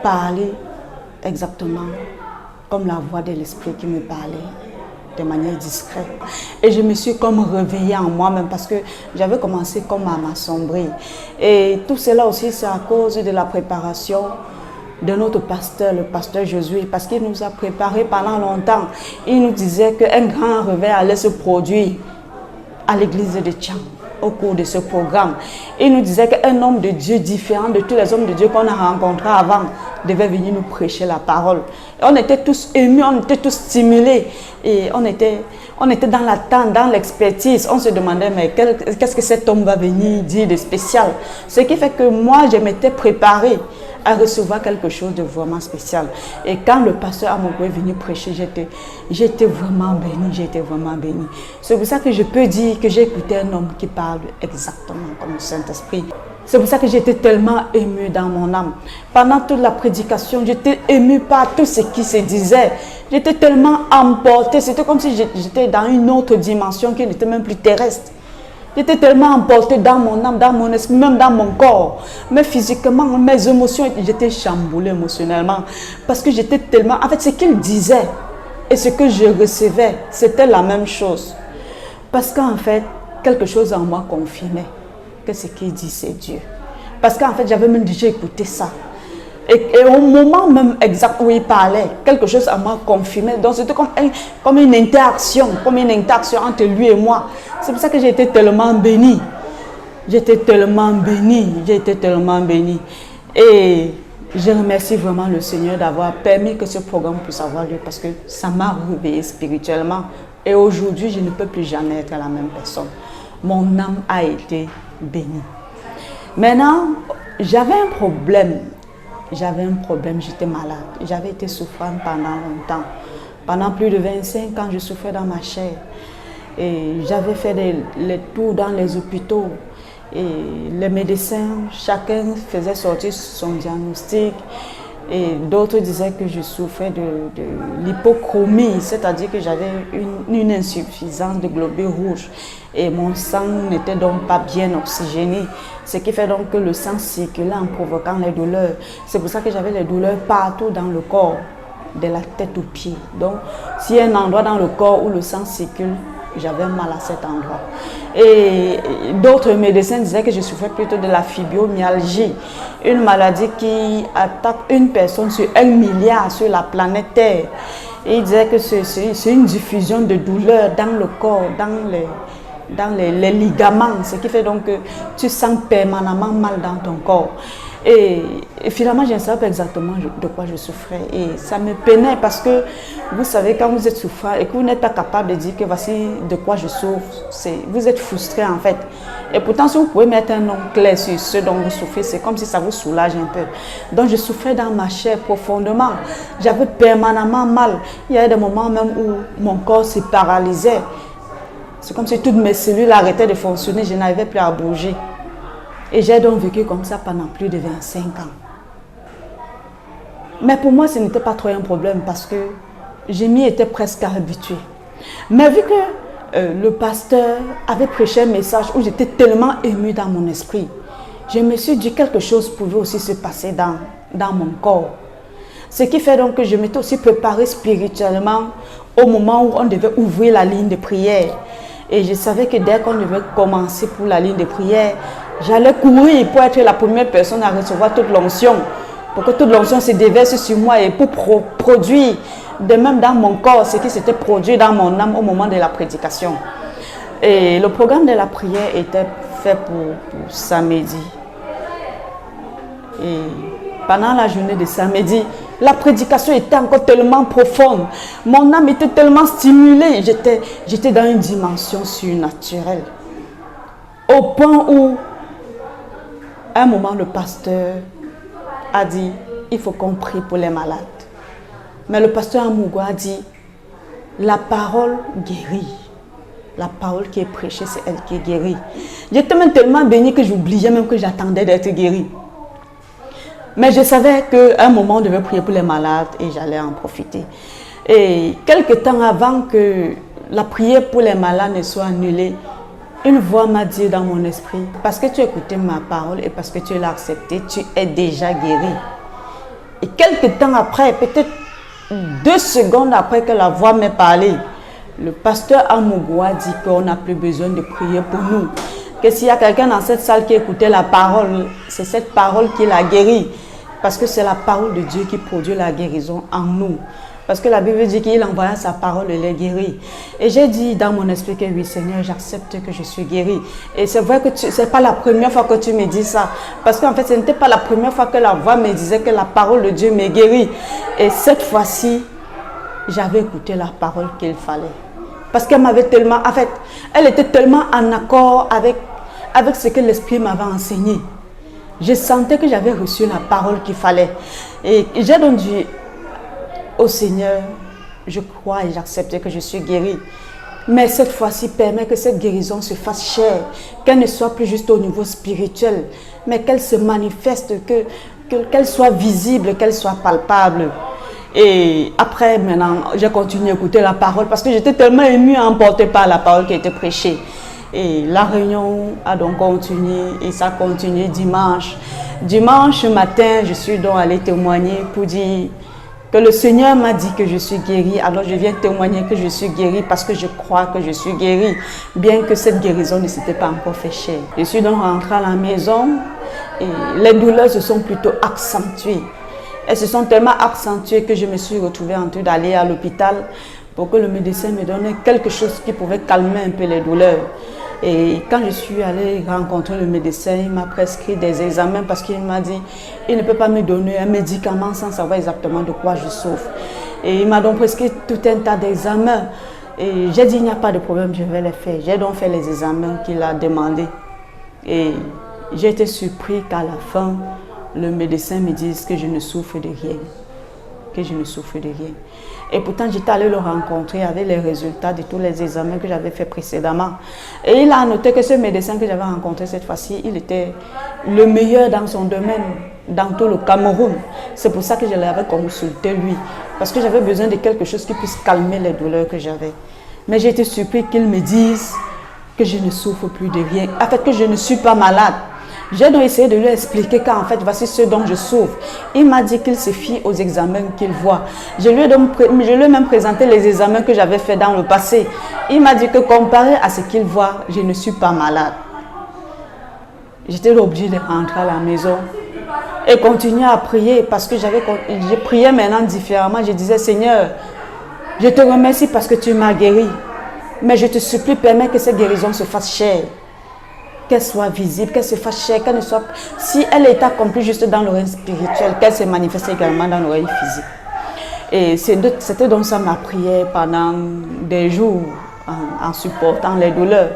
parler exactement comme la voix de l'Esprit qui me parlait de manière discrète. Et je me suis comme réveillée en moi-même parce que j'avais commencé comme à m'assombrir. Et tout cela aussi, c'est à cause de la préparation de notre pasteur, le pasteur Josué, parce qu'il nous a préparé pendant longtemps. Il nous disait qu'un grand réveil allait se produire à l'église de Tchang au cours de ce programme. Il nous disait qu'un homme de Dieu différent de tous les hommes de Dieu qu'on a rencontrés avant devait venir nous prêcher la parole. Et on était tous émus, on était tous stimulés et on était dans l'attente, dans l'expertise. On se demandait mais qu'est-ce que cet homme va venir dire de spécial. Ce qui fait que moi je m'étais préparée à recevoir quelque chose de vraiment spécial. Et quand le pasteur Amougou est venu prêcher, j'étais vraiment bénie, C'est pour ça que je peux dire que j'ai écouté un homme qui parle exactement comme le Saint-Esprit. C'est pour ça que j'étais tellement émue dans mon âme. Pendant toute la prédication, j'étais émue par tout ce qui se disait. J'étais tellement emportée. C'était comme si j'étais dans une autre dimension qui n'était même plus terrestre. J'étais tellement emportée dans mon âme, dans mon esprit, même dans mon corps. Mais physiquement, mes émotions, j'étais chamboulée émotionnellement. Parce que j'étais tellement... En fait, ce qu'il disait et ce que je recevais, c'était la même chose. Parce qu'en fait, quelque chose en moi confirmait que ce qu'il dit, c'est Dieu. Parce qu'en fait, j'avais même déjà écouté ça. Et au moment même exact où il parlait, quelque chose en moi confirmait. Donc c'était comme une interaction entre lui et moi. C'est pour ça que j'ai été tellement bénie. J'étais tellement bénie. Et je remercie vraiment le Seigneur d'avoir permis que ce programme puisse avoir lieu parce que ça m'a réveillée spirituellement. Et aujourd'hui, je ne peux plus jamais être la même personne. Mon âme a été bénie. Maintenant, j'avais un problème, j'étais malade. J'avais été souffrante pendant longtemps. Pendant plus de 25 ans, je souffrais dans ma chair. Et j'avais fait les tours dans les hôpitaux. Et les médecins, chacun faisait sortir son diagnostic. Et d'autres disaient que je souffrais de l'hypochromie, c'est-à-dire que j'avais une insuffisance de globules rouges et mon sang n'était donc pas bien oxygéné, ce qui fait donc que le sang circulait en provoquant les douleurs. C'est pour ça que j'avais les douleurs partout dans le corps, de la tête aux pieds. Donc, s'il y a un endroit dans le corps où le sang circule, j'avais mal à cet endroit. Et d'autres médecins disaient que je souffrais plutôt de la fibromyalgie, une maladie qui attaque une personne sur 1 milliard sur la planète Terre. Et ils disaient que c'est une diffusion de douleur dans le corps, dans les ligaments, ce qui fait donc que tu sens permanemment mal dans ton corps. Et finalement, je ne savais pas exactement de quoi je souffrais. Et ça me peinait parce que, vous savez, quand vous êtes souffrant et que vous n'êtes pas capable de dire que voici de quoi je souffre, vous êtes frustré en fait. Et pourtant, si vous pouvez mettre un nom clair sur ce dont vous souffrez, c'est comme si ça vous soulage un peu. Donc, je souffrais dans ma chair profondément. J'avais permanemment mal. Il y avait des moments même où mon corps se paralysait. C'est comme si toutes mes cellules arrêtaient de fonctionner, je n'arrivais plus à bouger. Et j'ai donc vécu comme ça pendant plus de 25 ans. Mais pour moi, ce n'était pas trop un problème parce que je m'y étais presque habituée. Mais vu que le pasteur avait prêché un message où j'étais tellement émue dans mon esprit, je me suis dit que quelque chose pouvait aussi se passer dans mon corps. Ce qui fait donc que je m'étais aussi préparée spirituellement au moment où on devait ouvrir la ligne de prière. Et je savais que dès qu'on devait commencer pour la ligne de prière, j'allais courir pour être la première personne à recevoir toute l'onction. Pour que toute l'onction se déverse sur moi et pour produire de même dans mon corps ce qui s'était produit dans mon âme au moment de la prédication. Et le programme de la prière était fait pour samedi. Et pendant la journée de samedi, la prédication était encore tellement profonde. Mon âme était tellement stimulée. J'étais dans une dimension surnaturelle. Au point où, à un moment, le pasteur a dit, il faut qu'on prie pour les malades. Mais le pasteur Amougou a dit, la parole guérit. La parole qui est prêchée, c'est elle qui guérit. J'étais même tellement bénie que j'oubliais même que j'attendais d'être guérie. Mais je savais qu'à un moment, on devait prier pour les malades et j'allais en profiter. Et quelques temps avant que la prière pour les malades ne soit annulée, une voix m'a dit dans mon esprit, parce que tu as écouté ma parole et parce que tu l'as acceptée, tu es déjà guéri. Et quelques temps après, peut-être 2 secondes après que la voix m'ait parlé, le pasteur Amougou a dit qu'on n'a plus besoin de prier pour nous. Que s'il y a quelqu'un dans cette salle qui écoutait la parole, c'est cette parole qui l'a guéri. Parce que c'est la parole de Dieu qui produit la guérison en nous. Parce que la Bible dit qu'il envoya sa parole et les guérit. Et j'ai dit dans mon esprit que oui, Seigneur, j'accepte que je suis guéri. Et c'est vrai que ce n'est pas la première fois que tu me dis ça. Parce qu'en fait, ce n'était pas la première fois que la voix me disait que la parole de Dieu me guérit. Et cette fois-ci, j'avais écouté la parole qu'il fallait. Parce qu'elle m'avait tellement, en fait, elle était tellement en accord avec ce que l'Esprit m'avait enseigné. Je sentais que j'avais reçu la parole qu'il fallait. Et j'ai donc dit au Seigneur, je crois et j'accepte que je suis guérie. Mais cette fois-ci, permets que cette guérison se fasse chair, qu'elle ne soit plus juste au niveau spirituel, mais qu'elle se manifeste, qu'elle soit visible, qu'elle soit palpable. Et après, maintenant, j'ai continué à écouter la parole parce que j'étais tellement émue, emportée par la parole qui était prêchée. Et la réunion a donc continué et ça a continué dimanche. Dimanche matin, je suis donc allée témoigner pour dire que le Seigneur m'a dit que je suis guérie. Alors je viens témoigner que je suis guérie parce que je crois que je suis guérie, bien que cette guérison ne s'était pas encore fait chair. Je suis donc rentrée à la maison et les douleurs se sont plutôt accentuées. Elles se sont tellement accentuées que je me suis retrouvée en train d'aller à l'hôpital pour que le médecin me donne quelque chose qui pouvait calmer un peu les douleurs. Et quand je suis allée rencontrer le médecin, il m'a prescrit des examens parce qu'il m'a dit il ne peut pas me donner un médicament sans savoir exactement de quoi je souffre. Et il m'a donc prescrit tout un tas d'examens. Et j'ai dit il n'y a pas de problème, je vais les faire. J'ai donc fait les examens qu'il a demandés. Et j'ai été surpris qu'à la fin, le médecin me dise que je ne souffre de rien. Que je ne souffre de rien. Et pourtant, j'étais allée le rencontrer avec les résultats de tous les examens que j'avais fait précédemment. Et il a noté que ce médecin que j'avais rencontré cette fois-ci, il était le meilleur dans son domaine. dans tout le Cameroun. C'est pour ça que je l'avais consulté lui. Parce que j'avais besoin de quelque chose qui puisse calmer les douleurs que j'avais. Mais j'ai été surpris qu'il me dise que je ne souffre plus de rien. En fait, que je ne suis pas malade. J'ai donc essayé de lui expliquer qu'en fait, voici ce dont je souffre. Il m'a dit qu'il se fie aux examens qu'il voit. Je lui ai même présenté les examens que j'avais faits dans le passé. Il m'a dit que comparé à ce qu'il voit, je ne suis pas malade. J'étais obligée de rentrer à la maison et continuer à prier parce que je priais maintenant différemment. Je disais, Seigneur, je te remercie parce que tu m'as guéri. Mais je te supplie, permets que cette guérison se fasse chère. Qu'elle soit visible, qu'elle se fasse chère, qu'elle ne soit... Si elle est accomplie juste dans le règne spirituel, qu'elle se manifeste également dans le règne physique. Et c'était donc ça ma prière pendant des jours, en supportant les douleurs.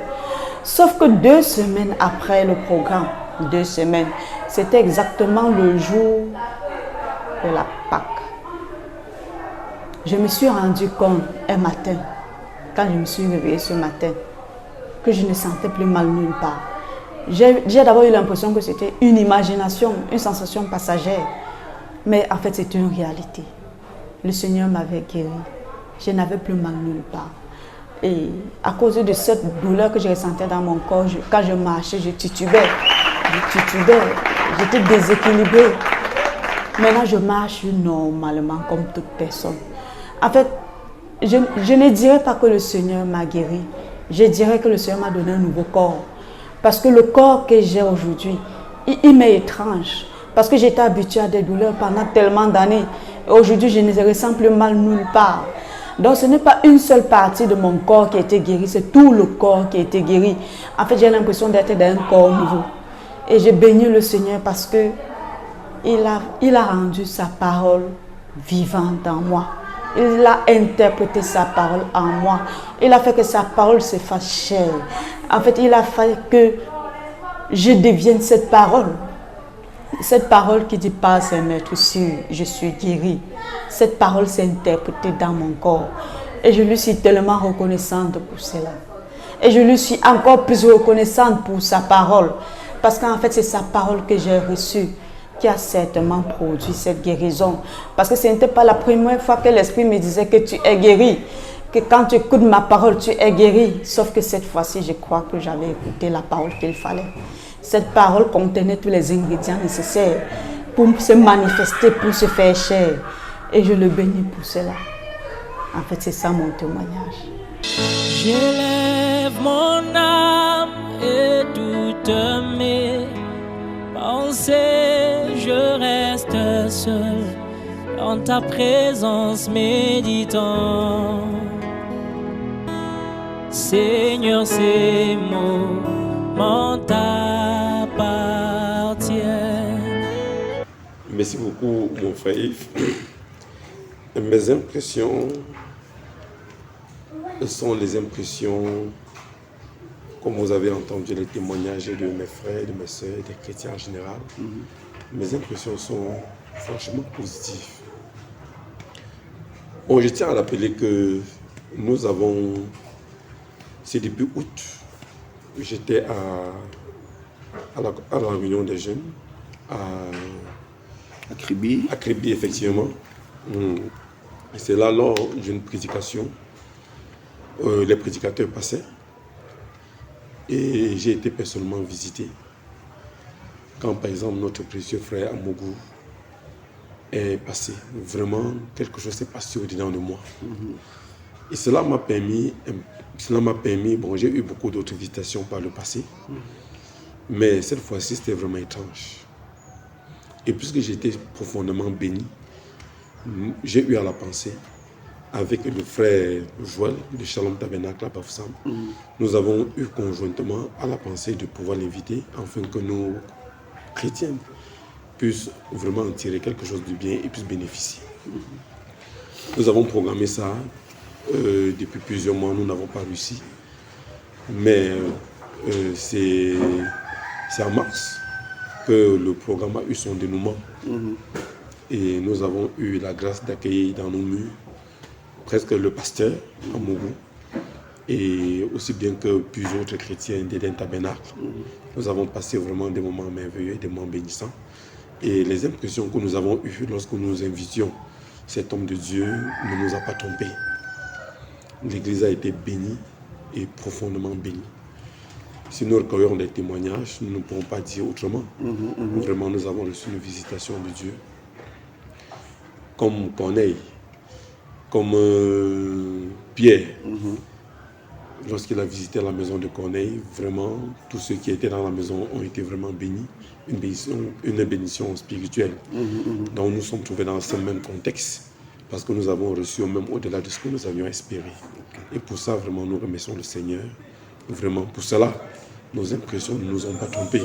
Sauf que 2 semaines après le programme, 2 semaines, c'était exactement le jour de la Pâque. Je me suis rendu compte un matin, quand je me suis réveillée ce matin, que je ne sentais plus mal nulle part. J'ai d'abord eu l'impression que c'était une imagination, une sensation passagère. Mais en fait, c'était une réalité. Le Seigneur m'avait guéri. Je n'avais plus mal nulle part. Et à cause de cette douleur que je ressentais dans mon corps, quand je marchais, je titubais. J'étais déséquilibrée. Maintenant, je marche normalement comme toute personne. En fait, je ne dirais pas que le Seigneur m'a guéri. Je dirais que le Seigneur m'a donné un nouveau corps. Parce que le corps que j'ai aujourd'hui, il m'est étrange. Parce que j'étais habituée à des douleurs pendant tellement d'années. Aujourd'hui, je ne ressens plus mal nulle part. Donc, ce n'est pas une seule partie de mon corps qui a été guérie, c'est tout le corps qui a été guéri. En fait, j'ai l'impression d'être dans un corps nouveau. Et j'ai béni le Seigneur parce que il a rendu sa parole vivante en moi. Il a interprété sa parole en moi. Il a fait que sa parole se fasse chère. En fait, il a fait que je devienne cette parole. Cette parole qui dit pas c'est maître sûr, je suis guéri. Cette parole s'est interprétée dans mon corps. Et je lui suis tellement reconnaissante pour cela. Et je lui suis encore plus reconnaissante pour sa parole. Parce qu'en fait, c'est sa parole que j'ai reçue qui a certainement produit cette guérison. Parce que ce n'était pas la première fois que l'Esprit me disait que tu es guéri. Que quand tu écoutes ma parole, tu es guéri. Sauf que cette fois-ci, je crois que j'avais écouté la parole qu'il fallait. Cette parole contenait tous les ingrédients nécessaires pour se manifester, pour se faire chair. Et je le bénis pour cela. En fait, c'est ça mon témoignage. J'élève mon âme et toutes mes pensées, je reste seul en ta présence méditant. Seigneur, ces mots m'appartiennent. Merci beaucoup, mon frère Yves. Mes impressions sont les impressions, comme vous avez entendu les témoignages de mes frères, de mes soeurs, des chrétiens en général. Mes impressions sont franchement positives. Bon, je tiens à rappeler que nous avons, c'est depuis août, j'étais à la réunion des jeunes, à Kribi. À Kribi, effectivement. Et c'est là, lors d'une prédication, les prédicateurs passaient et j'ai été personnellement visité. Quand, par exemple, notre précieux frère Amougou est passé, vraiment, quelque chose s'est passé au-dedans de moi. Et cela m'a permis, bon, j'ai eu beaucoup d'autres visitations par le passé, mais cette fois-ci, c'était vraiment étrange. Et puisque j'étais profondément béni, j'ai eu à la penser, avec le frère Joël de Shalom Tabernacle à Bafoussam, nous avons eu conjointement à la pensée de pouvoir l'inviter, afin que nos chrétiens puissent vraiment en tirer quelque chose de bien et puissent bénéficier. Nous avons programmé ça depuis plusieurs mois, nous n'avons pas réussi, mais c'est en mars que le programme a eu son dénouement. Et nous avons eu la grâce d'accueillir dans nos murs presque le pasteur Amougou et aussi bien que plusieurs autres chrétiens d'Eden Tabernacle. Nous avons passé vraiment des moments merveilleux, des moments bénissants. Et les impressions que nous avons eues lorsque nous invitions cet homme de Dieu ne nous a pas trompés. L'Église a été bénie et profondément bénie. Si nous recueillons des témoignages, nous ne pourrons pas dire autrement. Vraiment, nous avons reçu une visitation de Dieu. Comme Corneille, comme Pierre. Lorsqu'il a visité la maison de Corneille, vraiment, tous ceux qui étaient dans la maison ont été vraiment bénis. Une bénédiction spirituelle. Donc nous sommes trouvés dans ce même contexte parce que nous avons reçu même au-delà de ce que nous avions espéré. Et pour ça, vraiment, nous remercions le Seigneur. Vraiment, pour cela, nos impressions ne nous ont pas trompés.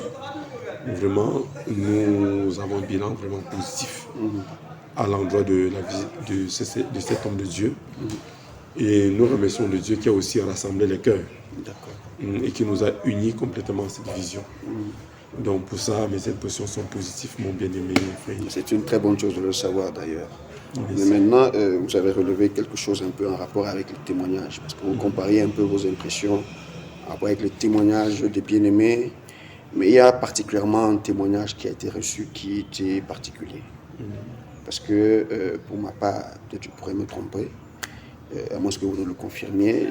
Vraiment, nous avons un bilan vraiment positif à l'endroit de la visite de cet homme de Dieu. Et nous remercions le Dieu qui a aussi rassemblé les cœurs et qui nous a unis complètement à cette vision. Donc pour ça, mes impressions sont positives, mon bien-aimé frère. C'est une très bonne chose de le savoir d'ailleurs. Mais maintenant, vous avez relevé quelque chose un peu en rapport avec les témoignages. Parce que vous comparez un peu vos impressions en rapport avec les témoignages des bien-aimés. Mais il y a particulièrement un témoignage qui a été reçu qui était particulier. Parce que pour ma part, peut-être je pourrais me tromper, à moins que vous le confirmiez,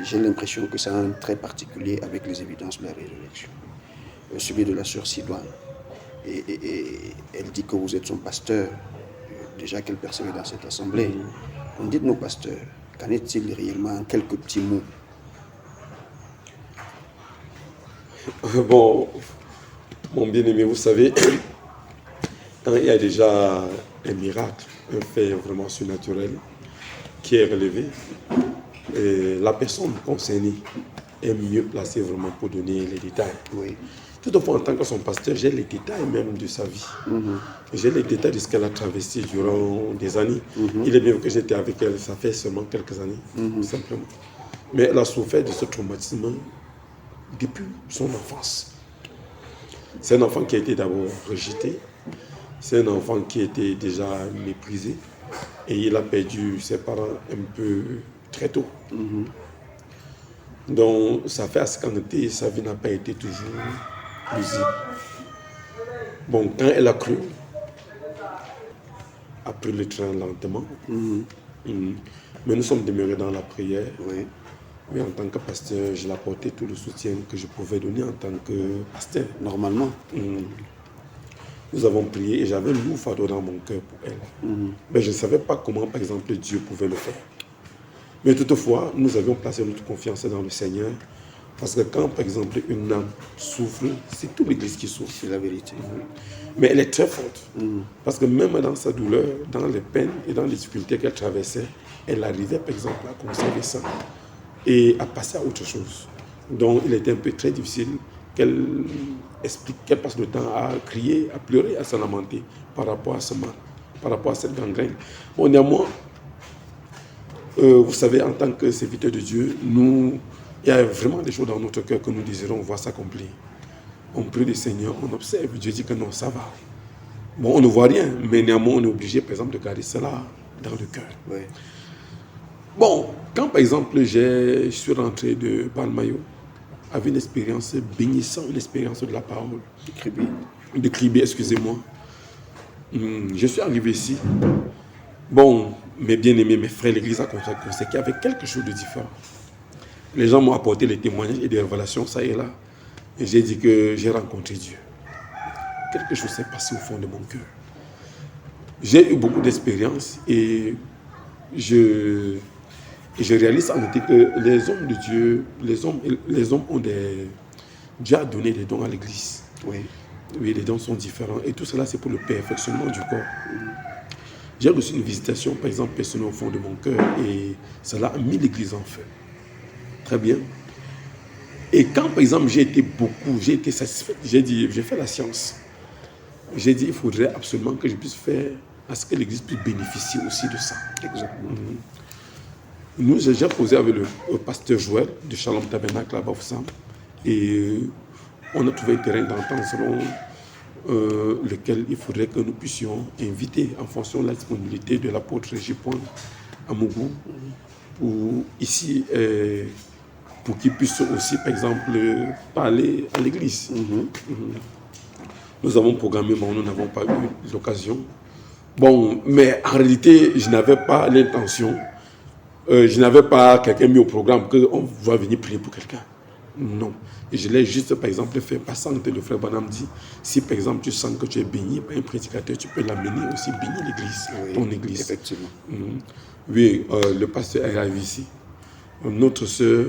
j'ai l'impression que ça a un trait particulier avec les évidences de la résurrection. Celui de la sœur Sidoine. Et elle dit que vous êtes son pasteur, déjà qu'elle percevait dans cette assemblée. On dit de nos pasteurs, qu'en est-il réellement en quelques petits mots? Bon, mon bien-aimé, vous savez, quand il y a déjà un miracle, un fait vraiment surnaturel qui est relevé, et la personne concernée est mieux placée vraiment pour donner les détails. Toutefois, en tant que son pasteur, j'ai les détails même de sa vie. J'ai les détails de ce qu'elle a traversé durant des années. Il est bien que j'étais avec elle, ça fait seulement quelques années, simplement. Mais elle a souffert de ce traumatisme depuis son enfance. C'est un enfant qui a été d'abord rejeté. C'est un enfant qui était déjà méprisé. Et il a perdu ses parents un peu très tôt. Donc, ça fait à ce qu'en été, sa vie n'a pas été toujours paisible. Bon, quand elle a cru, a pris le train lentement. Mais nous sommes demeurés dans la prière. Oui, en tant que pasteur, je l'apportais tout le soutien que je pouvais donner en tant que pasteur. Normalement. Nous avons prié et j'avais un lourd fardeau dans mon cœur pour elle. Mais je ne savais pas comment, par exemple, Dieu pouvait le faire. Mais toutefois, nous avions placé notre confiance dans le Seigneur. Parce que quand, par exemple, une âme souffre, c'est toute l'Église qui souffre. C'est la vérité. Mais elle est très forte. Parce que même dans sa douleur, dans les peines et dans les difficultés qu'elle traversait, elle arrivait, par exemple, à conserver ça et à passer à autre chose. Donc, il était un peu très difficile qu'elle explique, qu'elle passe le temps à crier, à pleurer, à se lamenter par rapport à ce mal, par rapport à cette gangrène. Bon, néanmoins, vous savez, en tant que serviteurs de Dieu, il y a vraiment des choses dans notre cœur que nous désirons voir s'accomplir. On prie le Seigneur, on observe, Dieu dit que non, ça va. Bon, on ne voit rien, mais néanmoins, on est obligé, par exemple, de garder cela dans le cœur. Bon, quand, par exemple, je suis rentré de Palmayo, avec une expérience bénissante, une expérience de la parole, de Cribé, excusez-moi. Je suis arrivé ici. Bon, mes bien-aimés, mes frères, l'Église a constaté qu'il y avait quelque chose de différent. Les gens m'ont apporté les témoignages et des révélations, ça et là. Et j'ai dit que j'ai rencontré Dieu. Quelque chose s'est passé au fond de mon cœur. J'ai eu beaucoup d'expérience et je réalise en été que les hommes de Dieu, les hommes ont Dieu a donné des dons à l'Église. Oui, les dons sont différents. Et tout cela, c'est pour le perfectionnement du corps. J'ai reçu une visitation, par exemple, personnelle au fond de mon cœur et cela a mis l'Église en feu. Très bien. Et quand, par exemple, j'ai été satisfait, j'ai dit, j'ai fait la science. J'ai dit, il faudrait absolument que je puisse faire à ce que l'Église puisse bénéficier aussi de ça. Exactement. J'ai posé avec le pasteur Joël de Shalom Tabernacle là-bas ensemble et on a trouvé un terrain d'entente selon lequel il faudrait que nous puissions inviter en fonction de la disponibilité de l'apôtre J. à Mougou pour ici pour qu'il puisse aussi par exemple parler à l'église. Nous avons programmé, mais nous n'avons pas eu l'occasion. Bon, mais en réalité, je n'avais pas l'intention, je n'avais pas quelqu'un mis au programme qu'on va venir prier pour quelqu'un. Non. Et je l'ai juste, par exemple, fait passer. Le frère Branham dit, si par exemple tu sens que tu es béni par un prédicateur, tu peux l'amener aussi bénir l'église, ton église. Effectivement. Oui, le pasteur est arrivé ici. Notre sœur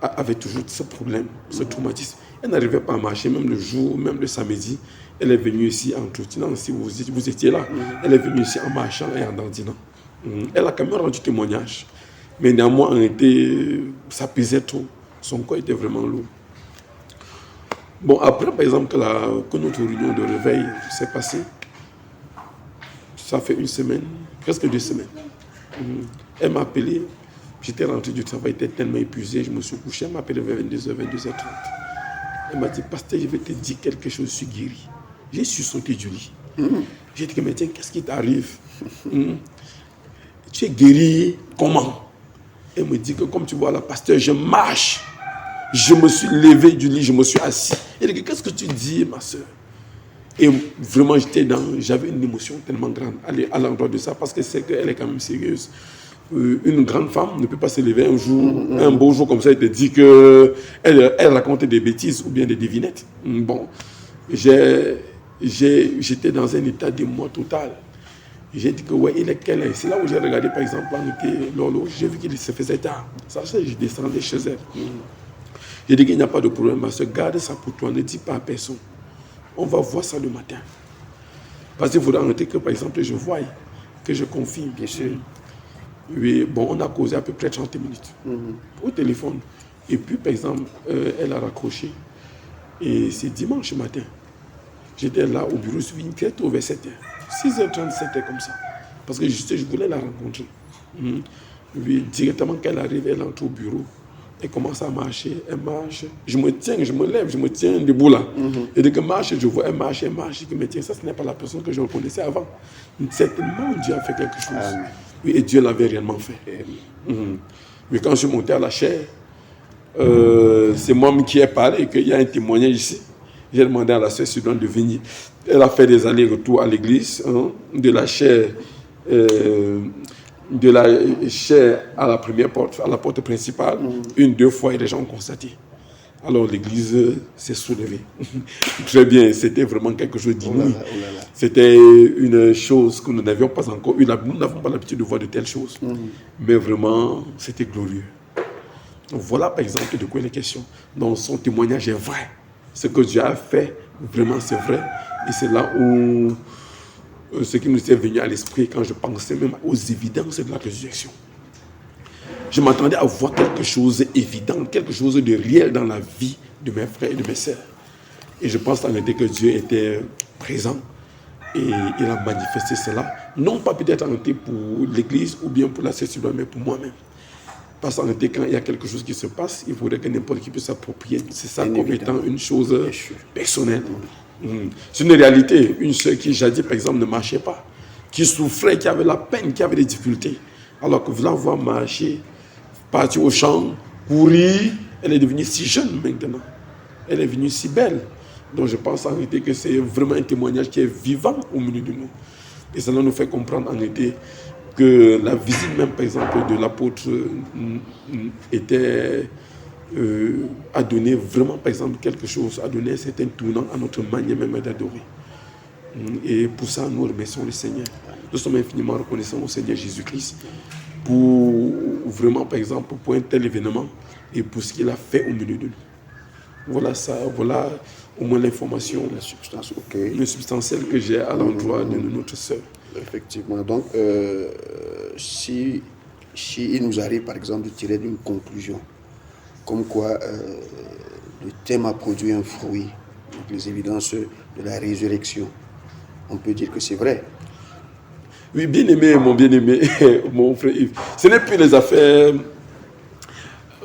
avait toujours ce problème, ce traumatisme. Elle n'arrivait pas à marcher, même le jour, même le samedi. Elle est venue ici en trottinant, si vous étiez là. Elle est venue ici en marchant et en dandinant. Elle a quand même rendu témoignage. Mais néanmoins, ça pesait trop. Son corps était vraiment lourd. Bon, après, par exemple, que notre réunion de réveil s'est passée, ça fait une semaine, presque 2 semaines. Elle m'a appelé. J'étais rentré du travail, j'étais tellement épuisé, je me suis couché. Elle m'a appelé vers 22h, 22h30. Elle m'a dit, pasteur, je vais te dire quelque chose, je suis guéri. J'ai sursauté du lit. J'ai dit, mais tiens, qu'est-ce qui t'arrive? Tu es guéri comment? Elle me dit que, comme tu vois là, pasteur, je marche. Je me suis levé du lit, je me suis assis. Elle dit, qu'est-ce que tu dis, ma soeur? Et vraiment, j'avais une émotion tellement grande à l'endroit de ça, parce que c'est qu'elle est quand même sérieuse. Une grande femme ne peut pas se lever un jour, un beau jour comme ça, et te dire qu'elle raconte des bêtises ou bien des devinettes. Bon, j'étais dans un état d'émoi total. J'ai dit que ouais, il est quelle heure? C'est là où j'ai regardé, par exemple, l'horloge, j'ai vu qu'il se faisait tard. Ça, je descendais chez elle. J'ai dit qu'il n'y a pas de problème, ma soeur, garde ça pour toi, ne dis pas à personne. On va voir ça le matin. Parce qu'il faudra noter que, par exemple, je voie, que je confirme, bien sûr. Oui, bon, on a causé à peu près 30 minutes au téléphone. Et puis, par exemple, elle a raccroché. Et c'est dimanche matin. J'étais là au bureau, je suis venu très tôt vers 7h. 6h30, c'était comme ça. Parce que je voulais la rencontrer. Oui, directement qu'elle arrive, elle entre au bureau. Elle commence à marcher, elle marche. Je me tiens, je me lève, je me tiens debout là. Et dès qu'elle marche, je vois, elle marche. Je dis, mais tiens, ça, ce n'est pas la personne que je reconnaissais avant. Certainement, Dieu a fait quelque chose. Oui, et Dieu l'avait réellement fait. Mais quand je suis monté à la chaire, c'est moi qui ai parlé et qu'il y a un témoignage ici. J'ai demandé à la sœur Sudouane de venir. Elle a fait des allers-retours à l'église, de la chaire à la première porte, à la porte principale, 1-2 fois, et les gens ont constaté. Alors l'église s'est soulevée. Très bien, c'était vraiment quelque chose d'inouï. C'était une chose que nous n'avions pas encore eu. Nous n'avons pas l'habitude de voir de telles choses. Mais vraiment, c'était glorieux. Donc voilà par exemple de quoi il est question. Donc son témoignage est vrai. Ce que Dieu a fait, vraiment c'est vrai. Et c'est là où ce qui nous est venu à l'esprit quand je pensais même aux évidences de la résurrection. Je m'attendais à voir quelque chose d'évident, quelque chose de réel dans la vie de mes frères et de mes sœurs. Et je pense en réalité que Dieu était présent et il a manifesté cela. Non pas peut-être en réalité pour l'Église ou bien pour la société, mais pour moi-même. Parce qu'en réalité, quand il y a quelque chose qui se passe, il faudrait que n'importe qui puisse s'approprier. C'est ça comme étant une chose personnelle. C'est une réalité. Une sœur qui jadis, par exemple, ne marchait pas, qui souffrait, qui avait la peine, qui avait des difficultés. Alors que vous la voir marcher, partir au champ, courir, elle est devenue si jeune maintenant. Elle est devenue si belle. Donc je pense en réalité que c'est vraiment un témoignage qui est vivant au milieu de nous. Et cela nous fait comprendre en réalité que la visite même, par exemple, de l'apôtre a donné vraiment, par exemple, quelque chose, a donné un certain tournant à notre manière même d'adorer. Et pour ça, nous remercions le Seigneur. Nous sommes infiniment reconnaissants au Seigneur Jésus-Christ pour vraiment, par exemple, pour un tel événement et pour ce qu'il a fait au milieu de nous. Voilà ça, voilà au moins l'information, le substantiel que j'ai à l'endroit de notre sœur. Effectivement. Donc, si il nous arrive, par exemple, de tirer une conclusion, comme quoi le thème a produit un fruit, donc les évidences de la résurrection, on peut dire que c'est vrai. Oui, bien-aimé, mon bien-aimé, mon frère Yves. Ce n'est plus les affaires.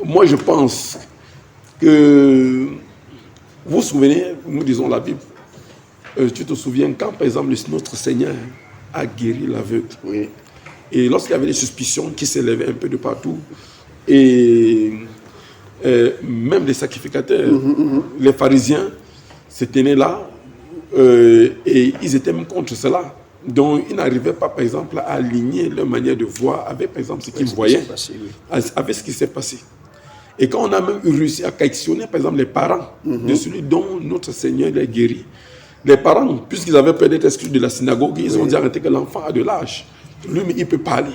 Moi, je pense que vous vous souvenez, nous disons la Bible, tu te souviens quand, par exemple, notre Seigneur a guéri l'aveugle. Oui. Et lorsqu'il y avait des suspicions qui s'élevaient un peu de partout, et même les sacrificateurs, les pharisiens, se tenaient là, Et ils étaient même contre cela. Donc, ils n'arrivaient pas, par exemple, à aligner leur manière de voir avec, par exemple, ce qu'ils voyaient, avec ce qui s'est passé. Et quand on a même réussi à questionner, par exemple, les parents de celui dont notre Seigneur les guéri, les parents, puisqu'ils avaient peur d'être exclus de la synagogue, ils ont dit arrêtez que l'enfant a de l'âge. Lui, il peut parler.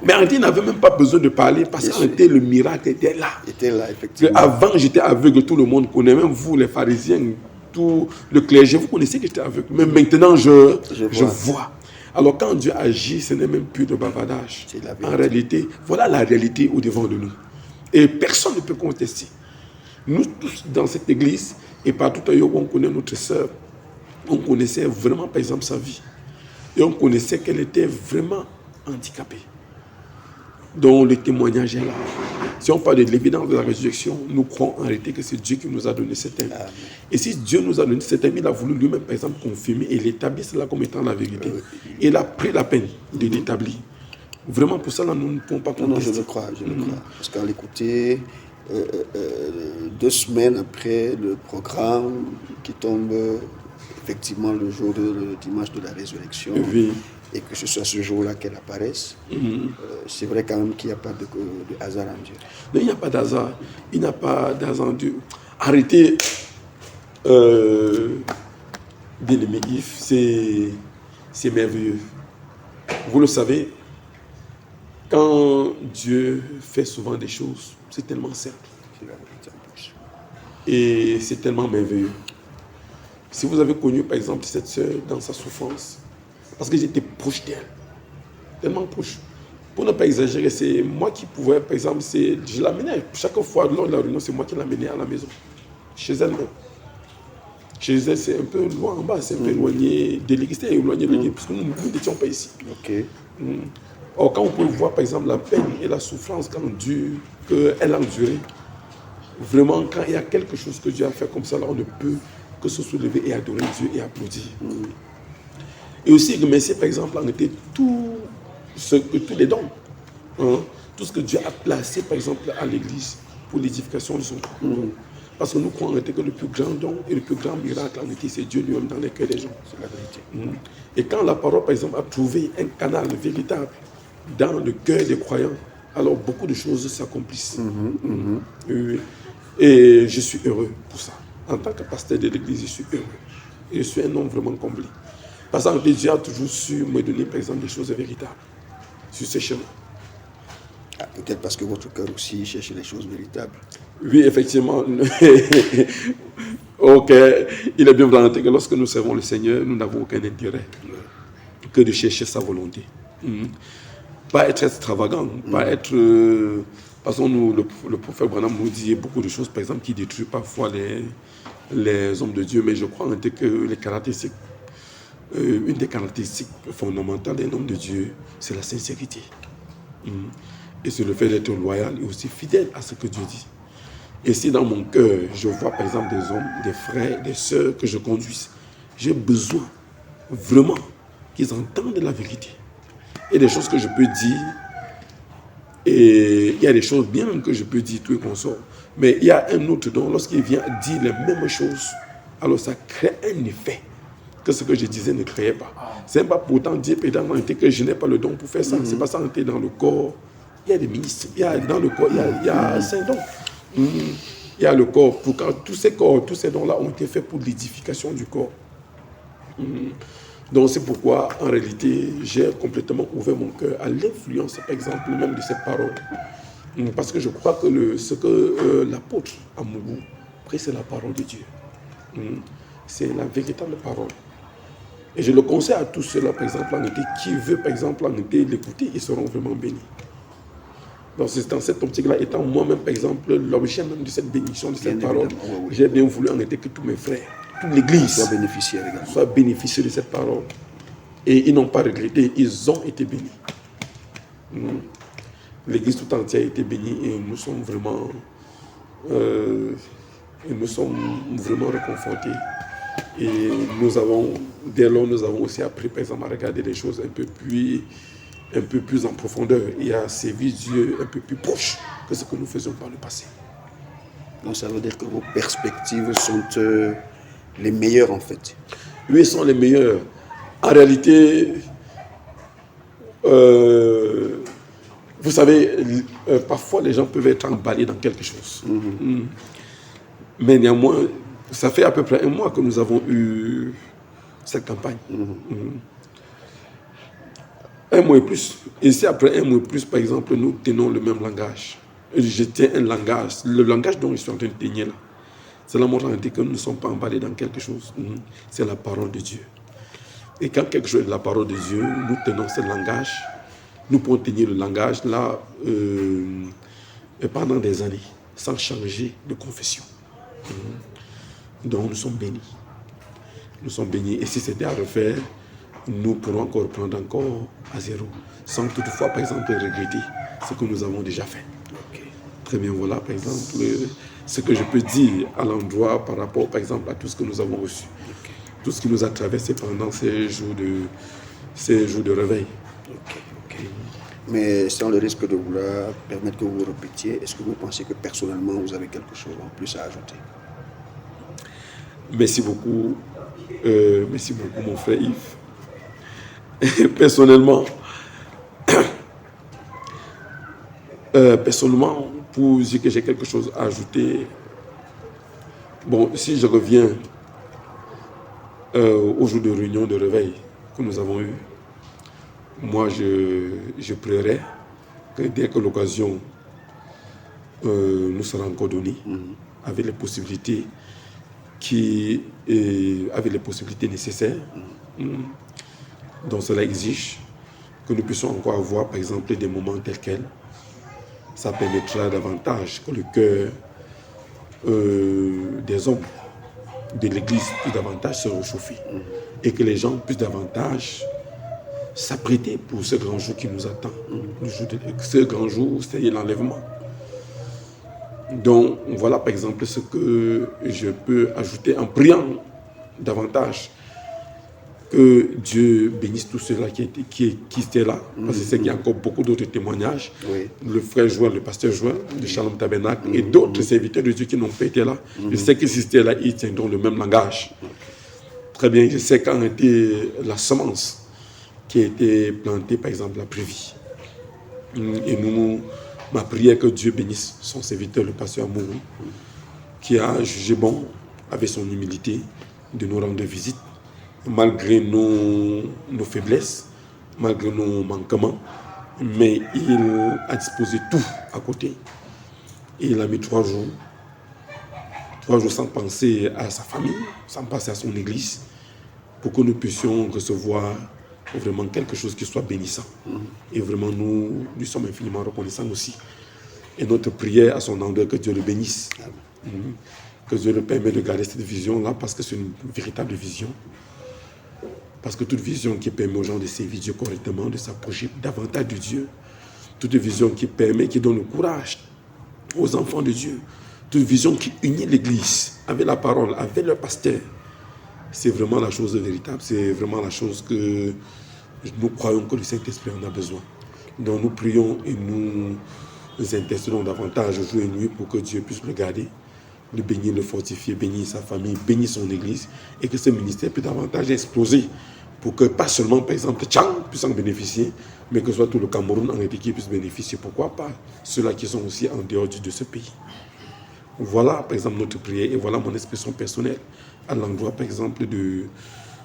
Mais en réalité, il n'avait même pas besoin de parler parce qu'en réalité, le miracle était là. Effectivement. Avant, j'étais aveugle, tout le monde connaît, même vous, les pharisiens, tout le clergé, vous connaissez que j'étais aveugle. Mais maintenant, je vois. Alors, quand Dieu agit, ce n'est même plus de bavardage. En réalité, voilà la réalité au-devant de nous. Et personne ne peut contester. Nous tous, dans cette église, et partout ailleurs où on connaît notre sœur, on connaissait vraiment, par exemple, sa vie. Et on connaissait qu'elle était vraiment handicapée. Donc le témoignage est là. Si on parle de l'évidence de la résurrection, nous croyons en réalité que c'est Dieu qui nous a donné cet aime. Et si Dieu nous a donné cet aime, il a voulu lui-même, par exemple, confirmer et l'établir cela comme étant la vérité. Et il a pris la peine de l'établir. Vraiment, pour ça, là, nous ne pouvons pas contester. Non, je le crois. Parce qu'à l'écouter, 2 semaines après le programme qui tombe effectivement le jour le dimanche de la résurrection, et que ce soit ce jour-là qu'elle apparaisse, c'est vrai quand même qu'il n'y a pas de hasard en Dieu. Non, il n'y a pas d'hasard. Il n'y a pas d'hasard en Dieu. Arrêtez, bien-aimé Yves, c'est merveilleux. Vous le savez, quand Dieu fait souvent des choses, c'est tellement simple. Et c'est tellement merveilleux. Si vous avez connu, par exemple, cette sœur dans sa souffrance, parce que j'étais proche d'elle, tellement proche. Pour ne pas exagérer, c'est moi qui pouvais, par exemple, je l'amenais. Chaque fois, lors de la réunion, c'est moi qui l'amenais à la maison. Chez elle, non. Chez elle, c'est un peu loin en bas, c'est un peu éloigné de l'église, c'est éloigné de l'église, parce que nous n'étions pas ici. Or, quand on peut voir, par exemple, la peine et la souffrance qu'elle a endurée, vraiment, quand il y a quelque chose que Dieu a fait comme ça, là, on ne peut que se soulever et adorer Dieu et applaudir. Et aussi remercier, par exemple, en été tous les dons, tout ce que Dieu a placé, par exemple, à l'église pour l'édification de son corps. Parce que nous croyons en été que le plus grand don et le plus grand miracle en été, c'est Dieu lui-même dans les cœurs des gens. C'est la vérité. Et quand la parole, par exemple, a trouvé un canal véritable dans le cœur des croyants, alors beaucoup de choses s'accomplissent. Et je suis heureux pour ça. En tant que pasteur de l'église, je suis heureux. Et je suis un homme vraiment comblé. Parce que Dieu a toujours su me donner, par exemple, des choses véritables sur ce chemin. Peut-être parce que votre cœur aussi cherche les choses véritables. Oui, effectivement. Ok. Il est bien vrai que lorsque nous servons le Seigneur, nous n'avons aucun intérêt que de chercher sa volonté. Pas être extravagant, pas être... Parce que le prophète Branham nous dit beaucoup de choses, par exemple, qui détruisent parfois les hommes de Dieu, mais je crois en fait que les caractéristiques, une des caractéristiques fondamentales d'un homme de Dieu, c'est la sincérité. Et c'est le fait d'être loyal et aussi fidèle à ce que Dieu dit. Et si dans mon cœur, je vois par exemple des hommes, des frères, des sœurs que je conduise, j'ai besoin vraiment qu'ils entendent la vérité. Il y a des choses que je peux dire, et il y a des choses bien même que je peux dire tout et qu'on sort. Mais il y a un autre don, lorsqu'il vient dire les mêmes choses, alors ça crée un effet que ce que je disais ne créait pas. C'est pas pourtant dire pédalement que je n'ai pas le don pour faire ça. C'est pas ça entrer dans le corps. Il y a des ministres, dans le corps, il y a 5 dons. Il y a le corps. Tous ces dons-là ont été faits pour l'édification du corps. Donc c'est pourquoi, en réalité, j'ai complètement ouvert mon cœur à l'influence, par exemple, même de ces paroles. Parce que je crois que ce que l'apôtre Amougou prie, c'est la parole de Dieu. C'est la véritable parole. Et je le conseille à tous ceux-là, par exemple, en été, qui veut, par exemple, en été, l'écouter, ils seront vraiment bénis. Donc c'est dans cette optique-là, étant moi-même, par exemple, l'objet même de cette bénédiction, de cette parole, j'ai bien voulu en été que tous mes frères, toute l'Église soit bénéficiaire de cette parole. Et ils n'ont pas regretté, ils ont été bénis. L'Église tout entière a été bénie et nous sommes vraiment, réconfortés. Et dès lors, nous avons aussi appris, par exemple, à regarder les choses un peu plus en profondeur et à servir Dieu un peu plus proche que ce que nous faisions par le passé. Donc ça veut dire que vos perspectives sont les meilleures en fait. eux sont les meilleurs. En réalité, vous savez, parfois les gens peuvent être emballés dans quelque chose. Mais néanmoins, ça fait à peu près 1 mois que nous avons eu cette campagne. 1 mois et plus. Et si après 1 mois et plus, par exemple, nous tenons le même langage. Je tiens un langage. Le langage dont je suis en train de tenir là, cela montre en réalité que nous ne sommes pas emballés dans quelque chose. C'est la parole de Dieu. Et quand quelque chose est la parole de Dieu, nous tenons ce langage. Nous pouvons tenir le langage là pendant des années, sans changer de confession. Donc nous sommes bénis. Nous sommes bénis. Et si c'était à refaire, nous pourrons encore reprendre encore à zéro, sans toutefois, par exemple, regretter ce que nous avons déjà fait. Très bien, voilà, par exemple, ce que je peux dire à l'endroit par rapport, par exemple, à tout ce que nous avons reçu. Tout ce qui nous a traversé pendant ces jours de réveil. Mais sans le risque de vouloir permettre que vous répétiez, est-ce que vous pensez que personnellement, vous avez quelque chose en plus à ajouter? Merci beaucoup, mon frère Yves. Personnellement, pour dire que j'ai quelque chose à ajouter, bon, si je reviens au jour de réunion de réveil que nous avons eu, moi je prierai que dès que l'occasion nous sera encore donnée, avec les possibilités nécessaires, donc cela exige que nous puissions encore avoir, par exemple, des moments tels quels. Ça permettra davantage que le cœur des hommes de l'Église puisse davantage se réchauffer et que les gens puissent davantage s'apprêter pour ce grand jour qui nous attend. Ce grand jour, c'est l'enlèvement. Donc voilà par exemple ce que je peux ajouter en priant davantage. Que Dieu bénisse tous ceux-là qui étaient là, parce que c'est qu'il y a encore beaucoup d'autres témoignages. Le frère Joël, le pasteur Joël de Shalom Tabernacle et d'autres serviteurs de Dieu qui n'ont pas été là. Je sais que s'ils étaient là, ils tiendront le même langage. Très bien, je sais quand était la semence qui a été plantée, par exemple, la Prévie. Et ma prière que Dieu bénisse son serviteur, le pasteur Amourou, qui a jugé bon, avec son humilité, de nous rendre visite. Malgré nos faiblesses, malgré nos manquements, mais il a disposé tout à côté. Et il a mis 3 jours sans penser à sa famille, sans penser à son église, pour que nous puissions recevoir vraiment quelque chose qui soit bénissant. Et vraiment, nous sommes infiniment reconnaissants aussi. Et notre prière à son endroit, que Dieu le bénisse. Que Dieu le permette de garder cette vision-là, parce que c'est une véritable vision. Parce que toute vision qui permet aux gens de servir Dieu correctement, de s'approcher davantage de Dieu, toute vision qui permet, qui donne le courage aux enfants de Dieu, toute vision qui unit l'Église avec la parole, avec le pasteur, c'est vraiment la chose véritable, c'est vraiment la chose que nous croyons que le Saint-Esprit en a besoin. Donc nous prions et nous intercédons davantage jour et nuit pour que Dieu puisse le garder, le bénir, le fortifier, bénir sa famille, bénir son église, et que ce ministère puisse davantage exploser pour que pas seulement, par exemple, Tchang puisse en bénéficier, mais que soit tout le Cameroun en réalité qui puisse bénéficier. Pourquoi pas ceux-là qui sont aussi en dehors de ce pays. Voilà, par exemple, notre prière, et voilà mon expression personnelle à l'endroit, par exemple, de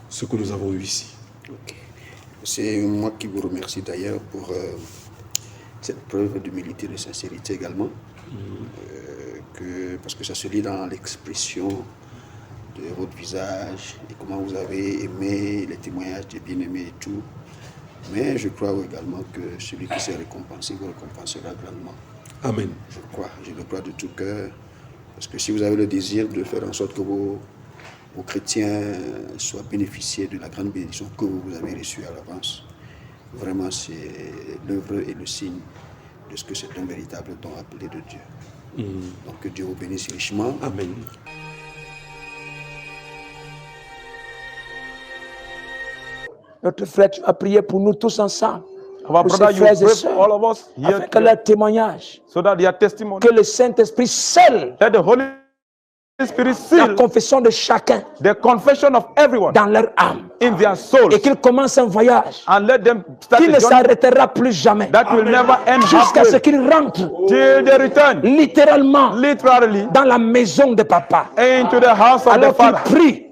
ce que nous avons eu ici. C'est moi qui vous remercie d'ailleurs pour cette preuve d'humilité et de sincérité également. Parce que ça se lit dans l'expression de votre visage et comment vous avez aimé les témoignages des bien-aimés et tout. Mais je crois également que celui qui s'est récompensé vous récompensera grandement. Amen. Je le crois de tout cœur. Parce que si vous avez le désir de faire en sorte que vos chrétiens soient bénéficiés de la grande bénédiction que vous avez reçue à l'avance, vraiment c'est l'œuvre et le signe de ce que c'est un véritable don appelé de Dieu. Donc que Dieu vous bénisse richement. Amen. Notre frère, tu as prié pour nous tous ensemble. Our Pour brother, ces you frères et pray sœurs, for all of us here afin que leur témoignage, so that their testimony, que le Saint-Esprit seul that the Holy Spirit la seal confession de chacun the confession of everyone dans leur âme. in their souls. Et qu'ils commencent un voyage And let them start qui a ne journey s'arrêtera plus jamais. that will never end Jusqu'à ce halfway. qu'ils rentrent Till they return littéralement literally dans la maison de papa. into the house of the Alors qu'ils Father. prient,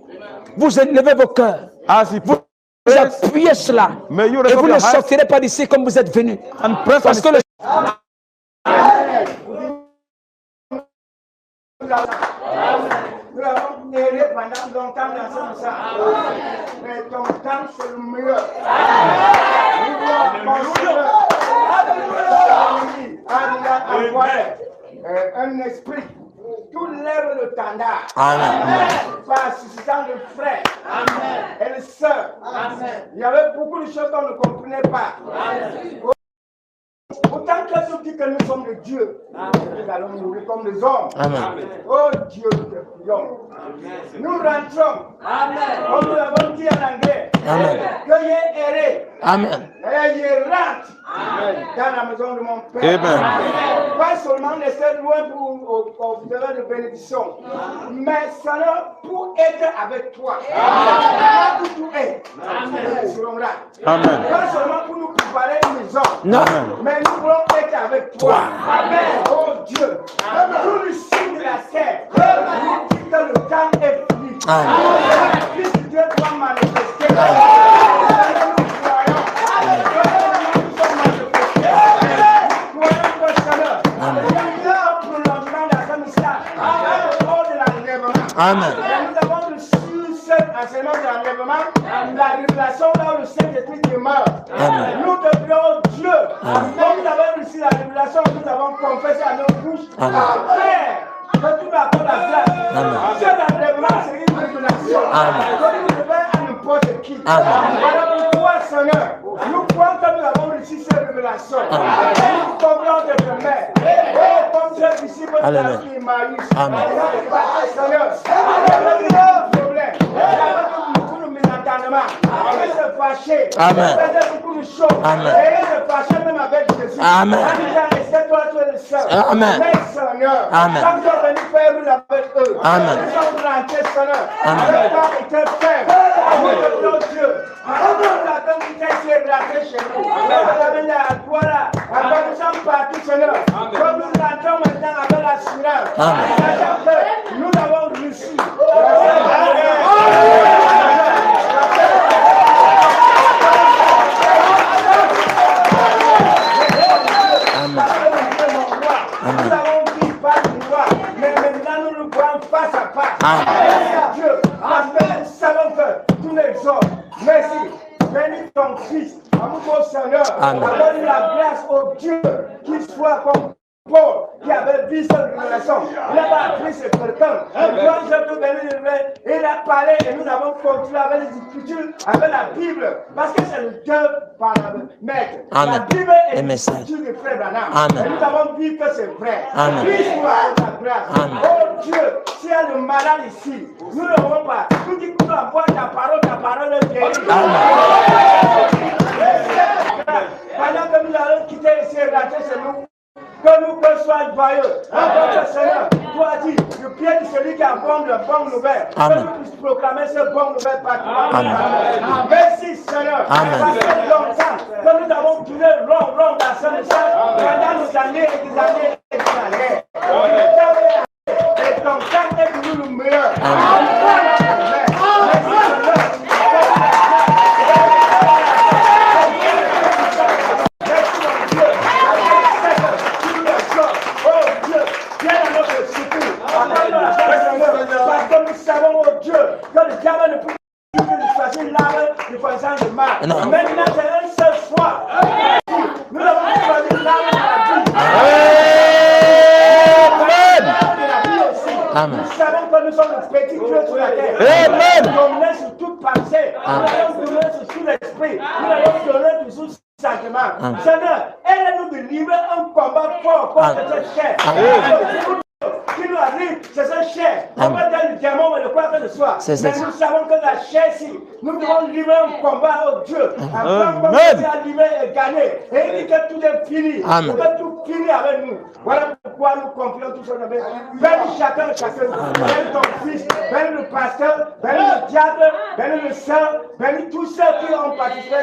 vous élevez vos cœurs. As he Vous prays, appuyez cela. may you Et raise up vous your ne hands sortirez pas d'ici comme vous êtes venus. and press on Parce his que le Nous l'avons erré pendant longtemps dans ce message. Mais ton temps, c'est le meilleur. Nous voulons envoyer un esprit. Tout lève le tendard. Par suscitant le frère et le sœur. Il y avait beaucoup de choses qu'on ne comprenait pas. Autant que nous dit que nous sommes de Dieu, nous allons mourir comme des hommes. Oh Dieu, nous te prions. Nous rentrons. Comme nous l'avons dit en anglais. Que j'ai erré. Et je rentre dans la maison de mon Père. Pas seulement rester loin pour obtenir de bénédiction, mais seulement pour être avec toi. Là où tu es, nous serons là. Pas seulement pour nous préparer une maison, mais nous voulons être avec toi. Amen. Oh Dieu, tout le signe de la terre, nous dit que le temps est fini. Le Fils de Dieu doit manifester. Nous croyons. Nous sommes manifestés. Nous croyons que Seigneur, il y a un prolongement dans ce message. Au cours de l'enlèvement. Nous avons reçu cet enseignement de l'enlèvement, la révélation là où le Saint-Esprit demeure. Nous te prions Dieu. Comme nous avons reçu la révélation, nous avons confessé à nos bouches. Père, que tu m'accordes la grâce. Cet enlèvement, c'est une révélation. Que tu le fais à n'importe qui. Voilà pourquoi, Seigneur, nous croyons que nous avons reçu cette révélation. Nous comprenons de te mettre. Oh, comme tes disciples de la vie Emmaüs. Seigneur, il y a un problème. Il y a beaucoup de mésentendements. Il se fâcher. Il faisait beaucoup de choses. Et il se fâchait même avec Jésus. En disant, est-ce que toi, tu es le seul? Mais Seigneur, quand tu es venu faire avec eux, ils sont rentrés, Seigneur. Le corps était faible. Nous te prions Dieu. Nous l'attendons qui t'a essayé de rentrer chez nous. Nous avons à toi là. Après, nous sommes partis, Seigneur. Comme nous rentrons maintenant avec l'assurance. Sachant que nous avons réussi. Nous avons vu par le roi, mais maintenant nous nous voyons face à face. Merci Dieu, parce que nous savons que tous les hommes, merci, bénis ton Fils, amour Seigneur, accorde la grâce au Dieu qui soit comme Paul, qui avait vu cette révélation. Il n'a pas appris ce quelqu'un. Quand je peux venir, il a parlé et nous avons continué avec les Écritures, avec la Bible, parce que c'est le Dieu par maître. La Bible est l'Écriture du frère Branham. Et nous avons vu que c'est vrai. Puisse-moi ta grâce. Oh Dieu, s'il y a le malade ici, nous ne l'aurons pas. Nous qui nous envoie ta parole est guérie. Pendant que nous allons quitter ici et rentrer chez nous, que nous soyons joyeux. Encore Seigneur, toi as dit, le pied de celui qui apprend de bonnes nouvelles, que nous puissions proclamer ces bonnes nouvelles partout. Merci Seigneur, parce que longtemps que nous avons tourné rond dans ce message, pendant nos années et des années et des années. Et ton temps est pour nous le meilleur. Parce que nous savons, oh Dieu, que le diable ne peut pas choisir l'arme du voisin de mal. Maintenant, c'est une seule fois. Nous avons choisi l'arme de la vie. Nous savons que nous sommes le petit Dieu sur la terre. Nous allons donner sur toute pensée. Nous allons donner sur tout l'esprit. Nous allons donner sur tout sentiment. Seigneur, aide-nous de livrer un combat fort contre cette chair. Qui nous arrive, c'est cette chair. On va dire le diamant, mais le quoi que ce soit. Mais nous savons que la chair-ci, nous devons livrer un combat au Dieu. Un combat à livrer et gagner. Et il dit que tout est fini. Que tout finit avec nous. Voilà pourquoi. pourquoi nous confions tout ça. Bénis chacun. Bénis ton fils, bénis le pasteur, bénis le diable, bénis le saint, bénis tous ceux qui ont participé.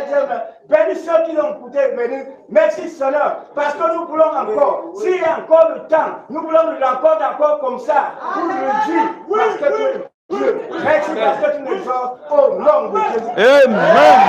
Bénis ceux qui l'ont écouté. Bénis. Merci Seigneur, parce que nous voulons encore, s'il y a encore le temps, nous voulons le remporter encore comme ça, pour le dire, parce que tu es Dieu. Merci parce que tu nous exhortes au nom de Jésus. Amen.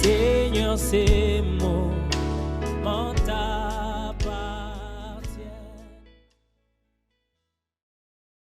Seigneur, ces mots